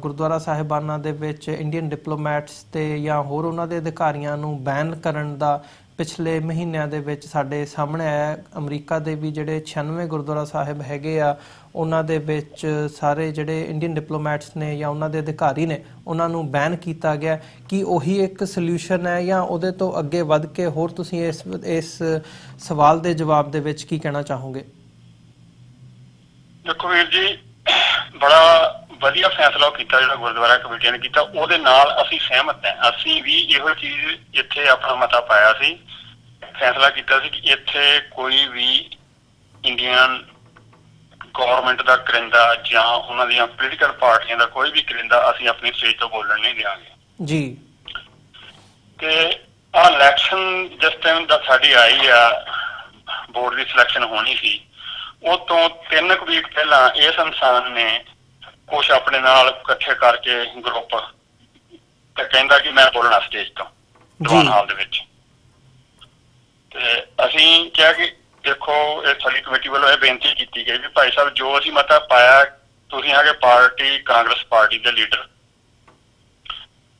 S1: ਗੁਰਦੁਆਰਾ ਸਾਹਿਬਾਨਾਂ ਦੇ ਵਿੱਚ ਇੰਡੀਅਨ ਡਿਪਲੋਮੈਟਸ ਤੇ ਜਾਂ ਹੋਰ ਉਹਨਾਂ ਦੇ ਅਧਿਕਾਰੀਆਂ ਨੂੰ ਬੈਨ ਕਰਨ ਦਾ ਪਿਛਲੇ ਮਹੀਨਿਆਂ ਦੇ ਵਿੱਚ ਸਾਡੇ ਸਾਹਮਣੇ ਆਇਆ? ਅਮਰੀਕਾ ਦੇ ਵੀ ਜਿਹੜੇ 96 ਗੁਰਦੁਆਰਾ ਸਾਹਿਬ ਹੈਗੇ ਆ, ਉਹਨਾਂ ਦੇ ਵਿੱਚ ਸਾਰੇ ਜਿਹੜੇ ਇੰਡੀਅਨ ਡਿਪਲੋਮੈਟਸ ਨੇ ਜਾਂ ਉਹਨਾਂ ਦੇ ਅਧਿਕਾਰੀ ਨੇ ਉਹਨਾਂ ਨੂੰ ਬੈਨ ਕੀਤਾ ਗਿਆ। ਕੀ ਉਹੀ ਇੱਕ ਸੋਲਿਊਸ਼ਨ ਹੈ ਜਾਂ ਉਹਦੇ ਤੋਂ ਅੱਗੇ ਵੱਧ ਕੇ ਹੋਰ ਤੁਸੀਂ ਇਸ ਸਵਾਲ ਦੇ ਜਵਾਬ ਦੇ ਵਿੱਚ ਕੀ ਕਹਿਣਾ ਚਾਹੋਗੇ?
S2: ਦੇਖੋ ਵੀਰ ਜੀ, ਬੜਾ ਵਧੀਆ ਫੈਸਲਾ ਕੀਤਾ ਜਿਹੜਾ ਗੁਰਦੁਆਰਾ ਕਮੇਟੀ ਨੇ ਕੀਤਾ, ਉਹਦੇ ਨਾਲ ਅਸੀਂ ਸਹਿਮਤ ਹਾਂ। ਅਸੀਂ ਵੀ ਇਹੋ ਚੀਜ਼ ਇੱਥੇ ਆਪਣਾ ਮਤਾ ਪਾਇਆ ਸੀ, ਫੈਸਲਾ ਕੀਤਾ ਸੀ ਕਿ ਇੱਥੇ ਕੋਈ ਵੀ ਇੰਡੀਅਨ ਗੌਰਮੈਂਟ ਦਾ ਕਰਿੰਦਾ ਜਾਂ ਉਹਨਾਂ ਦੀਆਂ ਪੋਲੀਟੀਕਲ ਪਾਰਟੀਆਂ ਦਾ ਕੋਈ ਵੀ ਕਰਿੰਦਾ ਅਸੀਂ ਆਪਣੀ ਸਟੇਜ ਤੋਂ ਬੋਲਣ ਨਹੀਂ ਦਿਆਂਗੇ ਜੀ। ਤੇ ਆਹ ਇਲੈਕਸ਼ਨ ਜਿਸ ਟਾਈਮ ਦਾ ਸਾਡੀ ਆਈ ਆ, ਬੋਰਡ ਦੀ ਸਿਲੈਕਸ਼ਨ ਹੋਣੀ ਸੀ, ਉਹ ਤੋਂ 3 ਵੀਕ ਪਹਿਲਾਂ ਇਸ ਇਨਸਾਨ ਨੇ ਕੁਛ ਆਪਣੇ ਨਾਲ ਇਕੱਠੇ ਕਰਕੇ ਗਰੁੱਪ ਤੇ ਕਹਿੰਦਾ ਕਿ ਮੈਂ ਬੋਲਣਾ ਸਟੇਜ ਤੋਂ ਦੀਵਾਨ ਹਾਲ ਦੇ ਵਿੱਚ। ਤੇ ਅਸੀਂ ਕਿਹਾ ਕਿ ਦੇਖੋ ਇਹ ਸਾਡੀ ਕਮੇਟੀ ਵੱਲੋਂ ਇਹ ਬੇਨਤੀ ਕੀਤੀ ਗਈ ਵੀ ਭਾਈ ਸਾਹਿਬ ਜੋ ਅਸੀਂ ਮਤਾ ਪਾਇਆ, ਤੁਸੀਂ ਹੈਗੇ ਪਾਰਟੀ ਕਾਂਗਰਸ ਪਾਰਟੀ ਦੇ ਲੀਡਰ,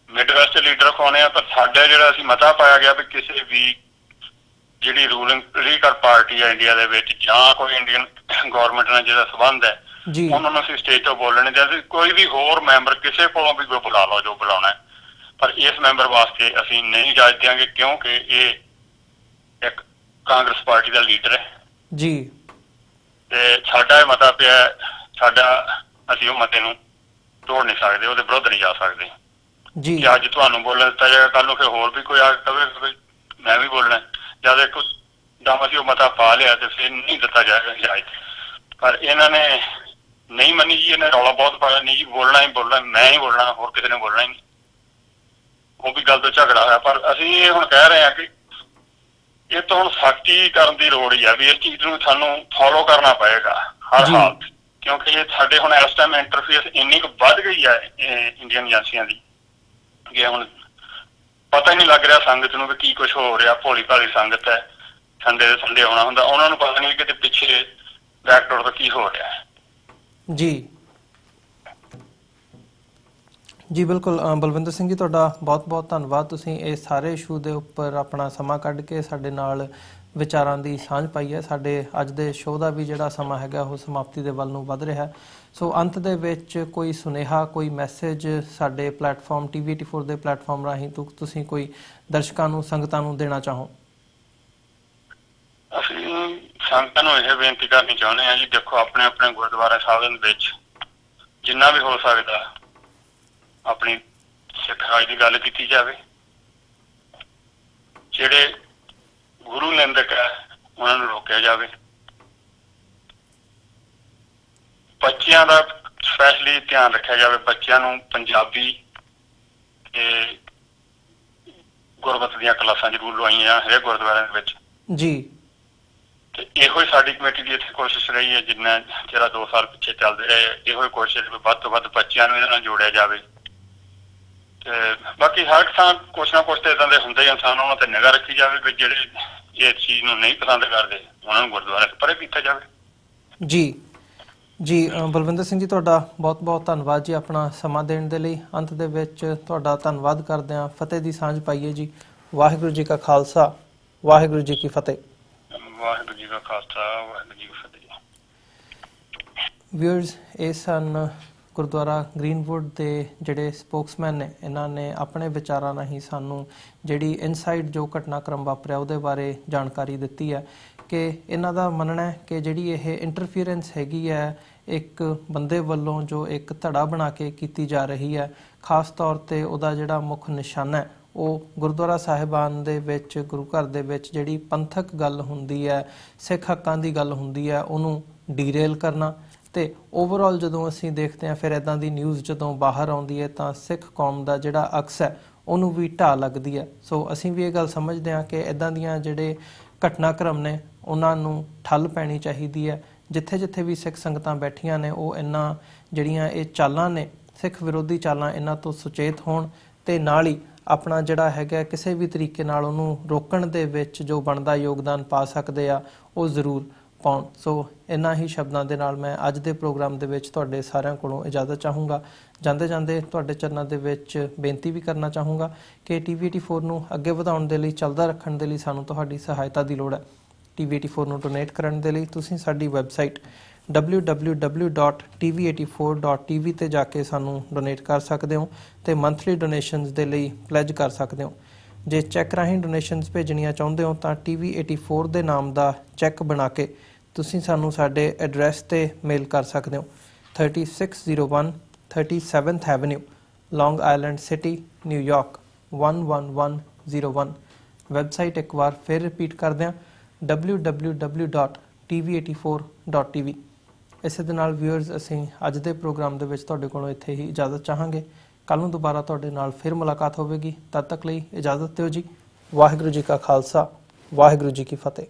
S2: ਮਿਡਵੈਸਟ ਲੀਡਰ ਪਾਉਣੇ ਆ, ਪਰ ਸਾਡਾ ਜਿਹੜਾ ਅਸੀਂ ਮਤਾ ਪਾਇਆ ਗਿਆ ਵੀ ਕਿਸੇ ਵੀ ਜਿਹੜੀ ਰੂਲਿੰਗ ਪੋਲੀਟੀਕਲ ਪਾਰਟੀ ਹੈ ਇੰਡੀਆ ਦੇ ਵਿੱਚ ਜਾਂ ਕੋਈ ਇੰਡੀਅਨ ਗੌਰਮੈਂਟ ਨਾਲ ਜਿਹਦਾ ਸੰਬੰਧ ਹੈ ਉਹਨਾਂ ਨੂੰ ਅਸੀਂ ਸਟੇਜ ਤੋਂ ਬੋਲਣ ਨਹੀਂ ਦਿੰਦੇ। ਕੋਈ ਵੀ ਹੋਰ ਮੈਂਬਰ ਕਿਸੇ ਕੋਲੋਂ ਵੀ ਕੋਈ ਬੁਲਾ ਲਓ ਜੋ ਬੁਲਾਉਣਾ ਹੈ, ਪਰ ਇਸ ਮੈਂਬਰ ਵਾਸਤੇ ਅਸੀਂ ਨਹੀਂ ਇਜਾਜ਼ਤ ਦਿਆਂਗੇ ਕਿਉਂਕਿ ਇਹ ਇੱਕ ਕਾਂਗਰਸ ਪਾਰਟੀ ਦਾ ਲੀਡਰ ਹੈ
S1: ਜੀ
S2: ਤੇ ਸਾਡਾ ਇਹ ਮਤਾ ਪਿਆ, ਸਾਡਾ ਅਸੀਂ ਉਹ ਮਤੇ ਨੂੰ ਤੋੜ ਨਹੀਂ ਸਕਦੇ, ਉਹਦੇ ਵਿਰੁੱਧ ਨਹੀਂ ਜਾ ਸਕਦੇ ਜੀ। ਕਿ ਅੱਜ ਤੁਹਾਨੂੰ ਬੋਲਣ ਦਿੱਤਾ ਜਾਏਗਾ, ਕੱਲ ਨੂੰ ਫਿਰ ਹੋਰ ਵੀ ਕੋਈ ਆ ਕਵੇ ਮੈਂ ਵੀ ਬੋਲਣਾ, ਜਦ ਇੱਕ ਦਮ ਅਸੀਂ ਉਹ ਮਤਾ ਪਾ ਲਿਆ ਤੇ ਫਿਰ ਨਹੀਂ ਦਿੱਤਾ ਜਾਏਗਾ ਇਜਾਜ਼ਤ। ਪਰ ਇਹਨਾਂ ਨੇ ਨਹੀਂ ਮੰਨੀ ਜੀ, ਇਹਨੇ ਰੌਲਾ ਬਹੁਤ ਪਾਇਆ, ਨਹੀਂ ਜੀ ਬੋਲਣਾ ਹੀ ਬੋਲਣਾ, ਮੈਂ ਹੀ ਬੋਲਣਾ, ਹੋਰ ਕਿਸੇ ਨੇ ਬੋਲਣਾ ਹੀ ਨਹੀਂ। ਉਹ ਵੀ ਗੱਲ ਤੋਂ ਝਗੜਾ ਹੋਇਆ, ਪਰ ਅਸੀਂ ਇਹ ਹੁਣ ਕਹਿ ਰਹੇ ਹਾਂ ਕਿ ਇਹ ਤਾਂ ਹੁਣ ਸਖਤੀ ਕਰਨ ਦੀ ਲੋੜ ਹੀ ਆ ਵੀ ਇਸ ਚੀਜ਼ ਨੂੰ ਸਾਨੂੰ ਫੋਲੋ ਕਰਨਾ ਪਏਗਾ ਹਰ ਹਾਲਤ, ਕਿਉਂਕਿ ਇਹ ਸਾਡੇ ਹੁਣ ਇਸ ਟਾਈਮ ਇੰਟਰਫੇਸ ਇੰਨੀ ਕੁ ਵੱਧ ਗਈ ਹੈ ਇੰਡੀਅਨ ਏਜੰਸੀਆਂ ਦੀ ਕਿ ਹੁਣ ਪਤਾ ਹੀ ਨਹੀਂ ਲੱਗ ਰਿਹਾ ਸੰਗਤ ਨੂੰ ਕਿ ਕੀ ਕੁਛ ਹੋ ਰਿਹਾ। ਭੋਲੀ ਭਾਲੀ ਸੰਗਤ ਹੈ, ਸੰਡੇ ਦੇ ਸੰਡੇ ਆਉਣਾ ਹੁੰਦਾ, ਉਹਨਾਂ ਨੂੰ ਪਤਾ ਨਹੀਂ ਕਿਤੇ ਪਿੱਛੇ ਬੈਕਡੋਰ ਤੋਂ ਕੀ ਹੋ ਰਿਹਾ ਹੈ
S1: ਜੀ। ਜੀ ਬਿਲਕੁਲ ਬਲਵਿੰਦਰ ਸਿੰਘ ਜੀ, ਤੁਹਾਡਾ ਬਹੁਤ ਬਹੁਤ ਧੰਨਵਾਦ। ਤੁਸੀਂ ਇਹ ਸਾਰੇ ਇਸ਼ੂ ਦੇ ਉੱਪਰ ਆਪਣਾ ਸਮਾਂ ਕੱਢ ਕੇ ਸਾਡੇ ਨਾਲ ਵਿਚਾਰਾਂ ਦੀ ਸਾਂਝ ਪਾਈ ਹੈ। ਸਾਡੇ ਅੱਜ ਦੇ ਸ਼ੋਅ ਦਾ ਵੀ ਜਿਹੜਾ ਸਮਾਂ ਹੈਗਾ ਉਹ ਸਮਾਪਤੀ ਦੇ ਵੱਲ ਨੂੰ ਵੱਧ ਰਿਹਾ। ਸੋ ਅੰਤ ਦੇ ਵਿੱਚ ਕੋਈ ਸੁਨੇਹਾ, ਕੋਈ ਮੈਸੇਜ ਸਾਡੇ ਪਲੇਟਫਾਰਮ TV84 ਦੇ ਪਲੇਟਫਾਰਮ ਰਾਹੀਂ ਤੁਸੀਂ ਕੋਈ ਦਰਸ਼ਕਾਂ ਨੂੰ, ਸੰਗਤਾਂ ਨੂੰ ਦੇਣਾ ਚਾਹੋ?
S2: ਅਸੀਂ ਸੰਗਤਾਂ ਨੂੰ ਇਹ ਬੇਨਤੀ ਕਰਨੀ ਚਾਹੁੰਦੇ ਹਾਂ ਜੀ, ਦੇਖੋ ਆਪਣੇ ਆਪਣੇ ਗੁਰਦੁਆਰਾ ਸਾਹਿਬ ਦੇ ਵਿੱਚ ਜਿੰਨਾ ਵੀ ਹੋ ਸਕਦਾ ਆਪਣੀ ਸਿੱਖ ਰਾਜ ਦੀ ਗੱਲ ਕੀਤੀ ਜਾਵੇ। ਜਿਹੜੇ ਗੁਰੂ ਨਿੰਦਕ ਹੈ ਉਹਨਾਂ ਨੂੰ ਰੋਕਿਆ ਜਾਵੇ। ਬੱਚਿਆਂ ਦਾ ਸਪੈਸ਼ਲੀ ਧਿਆਨ ਰੱਖਿਆ ਜਾਵੇ, ਬੱਚਿਆਂ ਨੂੰ ਪੰਜਾਬੀ ਤੇ ਗੁਰਮਤਿ ਦੀਆਂ ਕਲਾਸਾਂ ਜ਼ਰੂਰ ਲਵਾਈਆਂ ਹਰੇਕ ਗੁਰਦੁਆਰਿਆਂ ਦੇ ਵਿੱਚ ਜੀ। ਤੇ ਇਹੋ ਹੀ ਸਾਡੀ ਕਮੇਟੀ ਦੀ ਇੱਥੇ ਕੋਸ਼ਿਸ਼ ਰਹੀ ਹੈ, ਜਿੰਨਾ ਚਿਰ 2 ਸਾਲ ਪਿੱਛੇ ਚੱਲਦੇ ਰਹੇ, ਇਹੋ ਹੀ ਕੋਸ਼ਿਸ਼ ਵੀ ਵੱਧ ਤੋਂ ਵੱਧ ਬੱਚਿਆਂ ਨੂੰ ਇਹਦੇ ਨਾਲ ਜੋੜਿਆ ਜਾਵੇ। ਤੇ ਬਾਕੀ ਹਰ ਥਾਂ ਕੁਛ ਨਾ ਕੁਛ ਤਾਂ ਏਦਾਂ ਦੇ ਹੁੰਦੇ ਇਨਸਾਨ, ਉਹਨਾਂ ਤੇ ਨਿਗਾਹ ਰੱਖੀ ਜਾਵੇ ਵੀ ਜਿਹੜੇ ਇਸ ਚੀਜ਼ ਨੂੰ ਨਹੀਂ ਪਸੰਦ ਕਰਦੇ ਉਹਨਾਂ ਨੂੰ ਗੁਰਦੁਆਰੇ ਤੋਂ ਪਰੇ ਕੀਤਾ ਜਾਵੇ ਜੀ। ਜੀ ਬਲਵਿੰਦਰ ਸਿੰਘ ਜੀ, ਤੁਹਾਡਾ ਬਹੁਤ ਬਹੁਤ ਧੰਨਵਾਦ ਜੀ ਆਪਣਾ ਸਮਾਂ ਦੇਣ ਦੇ ਲਈ। ਅੰਤ ਦੇ ਵਿੱਚ ਤੁਹਾਡਾ ਧੰਨਵਾਦ ਕਰਦੇ ਹਾਂ। ਫਤਿਹ ਦੀ ਸਾਂਝ ਪਾਈਏ ਜੀ। ਵਾਹਿਗੁਰੂ ਜੀ ਕਾ ਖਾਲਸਾ, ਵਾਹਿਗੁਰੂ ਜੀ ਕੀ ਫਤਿਹ। ਵਾਹਿਗੁਰੂ ਜੀ ਕਾ ਖਾਲਸਾ, ਵਾਹਿਗੁਰੂ ਜੀ ਕੀ ਫਤਿਹ।
S1: ਵਿਊਅਰਸ, ਇਹ ਸਨ ਗੁਰਦੁਆਰਾ ਗ੍ਰੀਨਵੁੱਡ ਦੇ ਜਿਹੜੇ ਸਪੋਕਸਮੈਨ ਨੇ। ਇਹਨਾਂ ਨੇ ਆਪਣੇ ਵਿਚਾਰਾਂ ਰਾਹੀਂ ਸਾਨੂੰ ਜਿਹੜੀ ਇਨਸਾਈਡ ਜੋ ਘਟਨਾਕ੍ਰਮ ਵਾਪਰਿਆ ਉਹਦੇ ਬਾਰੇ ਜਾਣਕਾਰੀ ਦਿੱਤੀ ਹੈ ਕਿ ਇਹਨਾਂ ਦਾ ਮੰਨਣਾ ਹੈ ਕਿ ਜਿਹੜੀ ਇਹ ਇੰਟਰਫੀਅਰੈਂਸ ਹੈਗੀ ਹੈ ਇੱਕ ਬੰਦੇ ਵੱਲੋਂ ਜੋ ਇੱਕ ਧੜਾ ਬਣਾ ਕੇ ਕੀਤੀ ਜਾ ਰਹੀ ਹੈ। ਖਾਸ ਤੌਰ 'ਤੇ ਉਹਦਾ ਜਿਹੜਾ ਮੁੱਖ ਨਿਸ਼ਾਨਾ ਹੈ ਉਹ ਗੁਰਦੁਆਰਾ ਸਾਹਿਬਾਨ ਦੇ ਵਿੱਚ, ਗੁਰੂ ਘਰ ਦੇ ਵਿੱਚ ਜਿਹੜੀ ਪੰਥਕ ਗੱਲ ਹੁੰਦੀ ਹੈ, ਸਿੱਖ ਹੱਕਾਂ ਦੀ ਗੱਲ ਹੁੰਦੀ ਹੈ, ਉਹਨੂੰ ਡੀਰੇਲ ਕਰਨਾ। ਤੇ ਓਵਰਆਲ ਜਦੋਂ ਅਸੀਂ ਦੇਖਦੇ ਹਾਂ ਫਿਰ ਇੱਦਾਂ ਦੀ ਨਿਊਜ਼ ਜਦੋਂ ਬਾਹਰ ਆਉਂਦੀ ਹੈ ਤਾਂ ਸਿੱਖ ਕੌਮ ਦਾ ਜਿਹੜਾ ਅਕਸ ਹੈ ਉਹਨੂੰ ਵੀ ਢਾਹ ਲੱਗਦੀ ਹੈ। ਸੋ ਅਸੀਂ ਵੀ ਇਹ ਗੱਲ ਸਮਝਦੇ ਹਾਂ ਕਿ ਇੱਦਾਂ ਦੀਆਂ ਜਿਹੜੇ ਘਟਨਾਕ੍ਰਮ ਨੇ ਉਹਨਾਂ ਨੂੰ ਠੱਲ ਪੈਣੀ ਚਾਹੀਦੀ ਹੈ। ਜਿੱਥੇ ਜਿੱਥੇ ਵੀ ਸਿੱਖ ਸੰਗਤਾਂ ਬੈਠੀਆਂ ਨੇ ਉਹ ਇਹਨਾਂ ਜਿਹੜੀਆਂ ਇਹ ਚਾਲਾਂ ਨੇ, ਸਿੱਖ ਵਿਰੋਧੀ ਚਾਲਾਂ, ਇਹਨਾਂ ਤੋਂ ਸੁਚੇਤ ਹੋਣ ਤੇ ਨਾਲ ਹੀ ਆਪਣਾ ਜਿਹੜਾ ਹੈਗਾ ਕਿਸੇ ਵੀ ਤਰੀਕੇ ਨਾਲ ਉਹਨੂੰ ਰੋਕਣ ਦੇ ਵਿੱਚ ਜੋ ਬਣਦਾ ਯੋਗਦਾਨ ਪਾ ਸਕਦੇ ਆ ਉਹ ਜ਼ਰੂਰ ਪਾਉਣ। ਸੋ ਇਹਨਾਂ ਹੀ ਸ਼ਬਦਾਂ ਦੇ ਨਾਲ ਮੈਂ ਅੱਜ ਦੇ ਪ੍ਰੋਗਰਾਮ ਦੇ ਵਿੱਚ ਤੁਹਾਡੇ ਸਾਰਿਆਂ ਕੋਲੋਂ ਇਜਾਜ਼ਤ ਚਾਹੂੰਗਾ। ਜਾਂਦੇ ਜਾਂਦੇ ਤੁਹਾਡੇ ਚਰਨਾਂ ਦੇ ਵਿੱਚ ਬੇਨਤੀ ਵੀ ਕਰਨਾ ਚਾਹੂੰਗਾ ਕਿ TV84 ਨੂੰ ਅੱਗੇ ਵਧਾਉਣ ਦੇ ਲਈ, ਚੱਲਦਾ ਰੱਖਣ ਦੇ ਲਈ ਸਾਨੂੰ ਤੁਹਾਡੀ ਸਹਾਇਤਾ ਦੀ ਲੋੜ ਹੈ। TV84 ਨੂੰ ਡੋਨੇਟ ਕਰਨ ਦੇ ਲਈ ਤੁਸੀਂ ਸਾਡੀ ਵੈਬਸਾਈਟ www.tv84.tv ਤੇ ਜਾ ਕੇ ਸਾਨੂੰ ਡੋਨੇਟ ਕਰ ਸਕਦੇ ਹੋ ਤੇ ਮੰਥਲੀ ਡੋਨੇਸ਼ਨਸ ਦੇ ਲਈ ਪਲੈਜ ਕਰ ਸਕਦੇ ਹੋ। ਜੇ ਚੈੱਕ ਰਾਹੀਂ ਡੋਨੇਸ਼ਨਸ ਭੇਜਣੀਆਂ ਚਾਹੁੰਦੇ ਹੋ ਤਾਂ TV84 ਦੇ ਨਾਮ ਦਾ ਚੈੱਕ ਬਣਾ ਕੇ ਤੁਸੀਂ ਸਾਨੂੰ ਸਾਡੇ ਐਡਰੈਸ ਤੇ ਮੇਲ ਕਰ ਸਕਦੇ ਹੋ। 3601 37th Avenue, Long Island City, New York 11101। Website ਇੱਕ ਵਾਰ ਫਿਰ ਰਿਪੀਟ ਕਰਦੇ ਹਾਂ www.tv84.tv। ਇਸੇ ਦੇ ਨਾਲ ਵਿਊਅਰਸ ਅਸੀਂ ਅੱਜ ਦੇ ਪ੍ਰੋਗਰਾਮ ਦੇ ਵਿੱਚ ਤੁਹਾਡੇ ਕੋਲੋਂ ਇੱਥੇ ਹੀ ਇਜਾਜ਼ਤ ਚਾਹਾਂਗੇ। ਕੱਲ੍ਹ ਨੂੰ ਦੁਬਾਰਾ ਤੁਹਾਡੇ ਨਾਲ ਫਿਰ ਮੁਲਾਕਾਤ ਹੋਵੇਗੀ। ਤਦ ਤੱਕ ਲਈ ਇਜਾਜ਼ਤ ਦਿਓ ਜੀ। ਵਾਹਿਗੁਰੂ ਜੀ ਕਾ ਖਾਲਸਾ, ਵਾਹਿਗੁਰੂ ਜੀ ਕੀ ਫਤਿਹ।